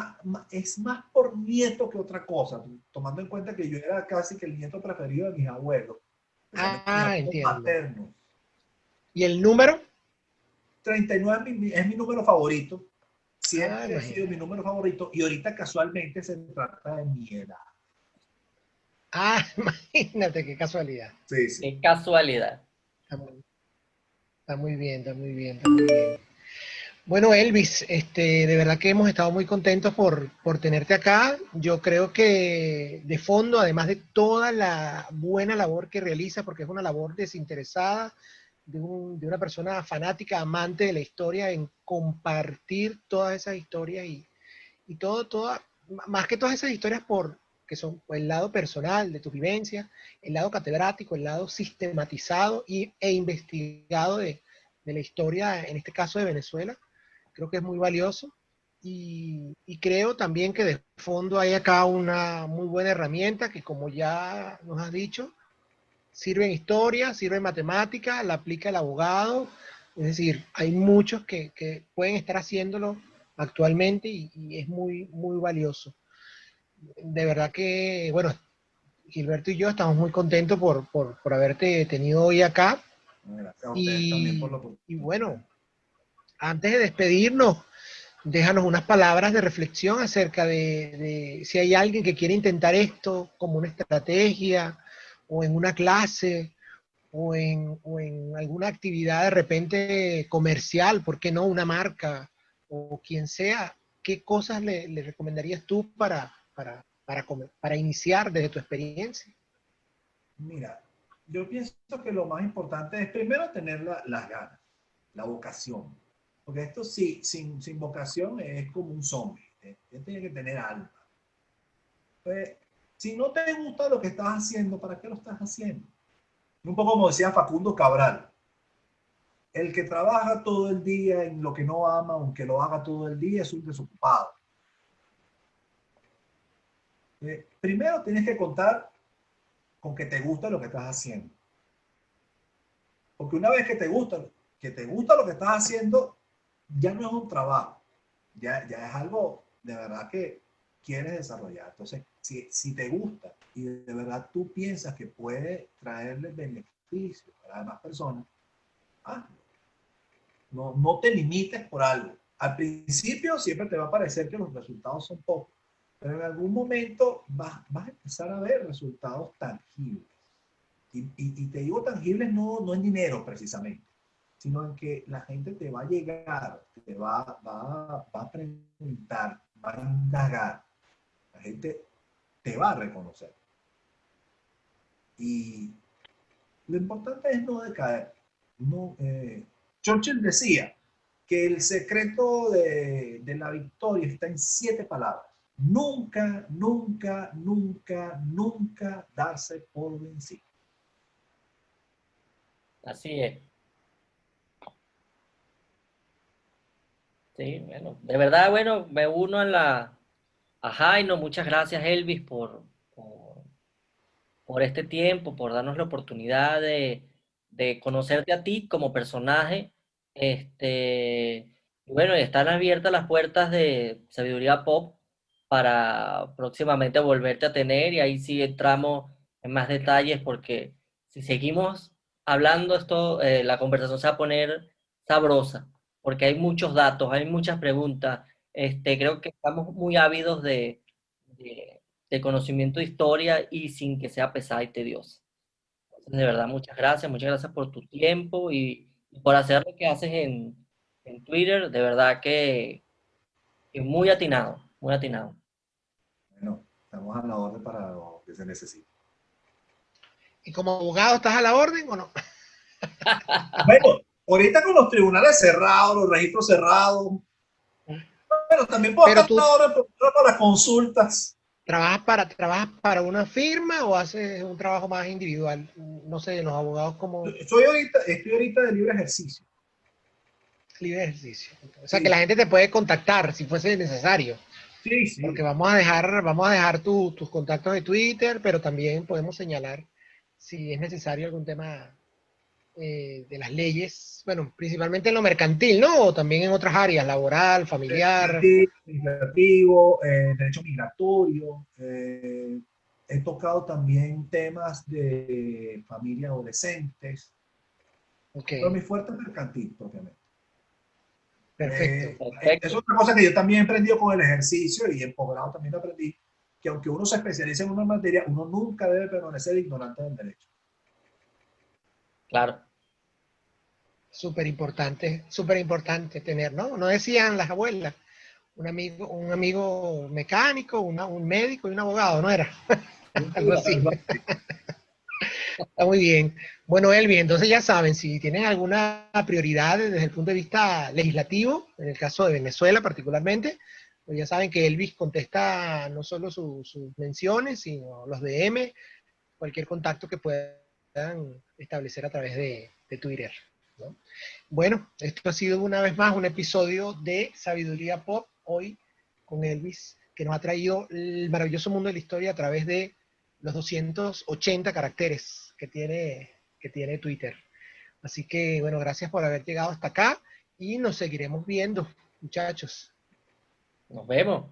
es más por nieto que otra cosa, tomando en cuenta que yo era casi que el nieto preferido de mis abuelos, Entiendo. maternos. ¿Y el número? 39 es mi número favorito. Siempre ha sido imagínate. mi número favorito y ahorita casualmente se trata de mi edad. Imagínate qué casualidad. Sí, sí. Qué casualidad. Está muy bien, está muy bien, está muy bien. Bueno, Elvis, de verdad que hemos estado muy contentos por tenerte acá. Yo creo que de fondo, además de toda la buena labor que realiza, porque es una labor desinteresada, de una persona fanática, amante de la historia, en compartir todas esas historias y más que todas esas historias que son el lado personal de tu vivencia, el lado catedrático, el lado sistematizado e investigado de la historia, en este caso de Venezuela. Creo que es muy valioso y creo también que de fondo hay acá una muy buena herramienta que, como ya nos has dicho, sirve en historia, sirve en matemática, la aplica el abogado. Es decir, hay muchos que pueden estar haciéndolo actualmente y es muy, muy valioso. De verdad que, bueno, Gilberto y yo estamos muy contentos por haberte tenido hoy acá. Gracias a ustedes también por la oportunidad. Y bueno, antes de despedirnos, déjanos unas palabras de reflexión acerca de si hay alguien que quiere intentar esto como una estrategia, o en una clase, o en alguna actividad de repente comercial, ¿por qué no? Una marca, o quien sea. ¿Qué cosas le recomendarías tú para iniciar desde tu experiencia? Mira, yo pienso que lo más importante es primero tener las ganas, la vocación. Porque esto sí, sin vocación es como un zombie. Tiene que tener alma. Pues, si no te gusta lo que estás haciendo, ¿para qué lo estás haciendo? Un poco como decía Facundo Cabral, el que trabaja todo el día en lo que no ama, aunque lo haga todo el día, es un desocupado. Primero tienes que contar con que te gusta lo que estás haciendo. Porque una vez que te gusta lo que estás haciendo, ya no es un trabajo, ya es algo de verdad que quieres desarrollar. Entonces, si te gusta y de verdad tú piensas que puede traerle beneficio a las demás personas, hazlo. No te limites por algo. Al principio siempre te va a parecer que los resultados son pocos, pero en algún momento vas a empezar a ver resultados tangibles. Y te digo tangibles no en dinero precisamente, sino en que la gente te va a llegar, te va a preguntar, va a indagar. La gente te va a reconocer. Y lo importante es no decaer. No, Churchill decía que el secreto de la victoria está en 7 palabras. Nunca, nunca, nunca, nunca darse por vencido. Así es. Sí, bueno, de verdad, bueno, me uno a Jaino, muchas gracias Elvis por este tiempo, por darnos la oportunidad de conocerte a ti como personaje. Y bueno, están abiertas las puertas de Sabiduría Pop para próximamente volverte a tener y ahí sí entramos en más detalles porque si seguimos hablando esto, la conversación se va a poner sabrosa porque hay muchos datos, hay muchas preguntas. Creo que estamos muy ávidos de de conocimiento de historia y sin que sea pesada y tediosa. Entonces, de verdad, muchas gracias por tu tiempo y por hacer lo que haces en Twitter, de verdad que muy atinado, muy atinado. Bueno, estamos a la orden para lo que se necesite. ¿Y como abogado estás a la orden o no? Bueno, ahorita con los tribunales cerrados, los registros cerrados, pero también puedo Pero estar tú ahora para las consultas. trabajas para una firma o haces un trabajo más individual. No sé, los abogados como Estoy ahorita de libre ejercicio. libre ejercicio. O sea, que Sí, la gente te puede contactar si fuese necesario. sí, Porque sí. vamos a dejar tus contactos de Twitter, pero también podemos señalar si es necesario algún tema de las leyes, bueno, principalmente en lo mercantil, ¿no? O también en otras áreas, laboral, familiar. Legislativo, derecho migratorio. He tocado también temas de familia adolescentes, Ok, pero mi fuerte es mercantil propiamente. perfecto. Es Perfecto, otra cosa que yo también he aprendido con el ejercicio y en posgrado también aprendí, que aunque uno se especialice en una materia, uno nunca debe permanecer ignorante del derecho. claro. Súper importante tener, ¿no? No decían las abuelas, un amigo mecánico, un médico y un abogado, ¿no era? Algo así. Algo así. Está muy bien. Bueno, Elvi, entonces ya saben, si tienen alguna prioridad desde el punto de vista legislativo, en el caso de Venezuela particularmente, pues ya saben que Elvis contesta no solo sus menciones, sino los DM, cualquier contacto que puedan establecer a través de Twitter, ¿no? Bueno, esto ha sido una vez más un episodio de Sabiduría Pop, hoy con Elvis, que nos ha traído el maravilloso mundo de la historia a través de los 280 caracteres que tiene Twitter. Así que, bueno, gracias por haber llegado hasta acá y nos seguiremos viendo, muchachos. Nos vemos.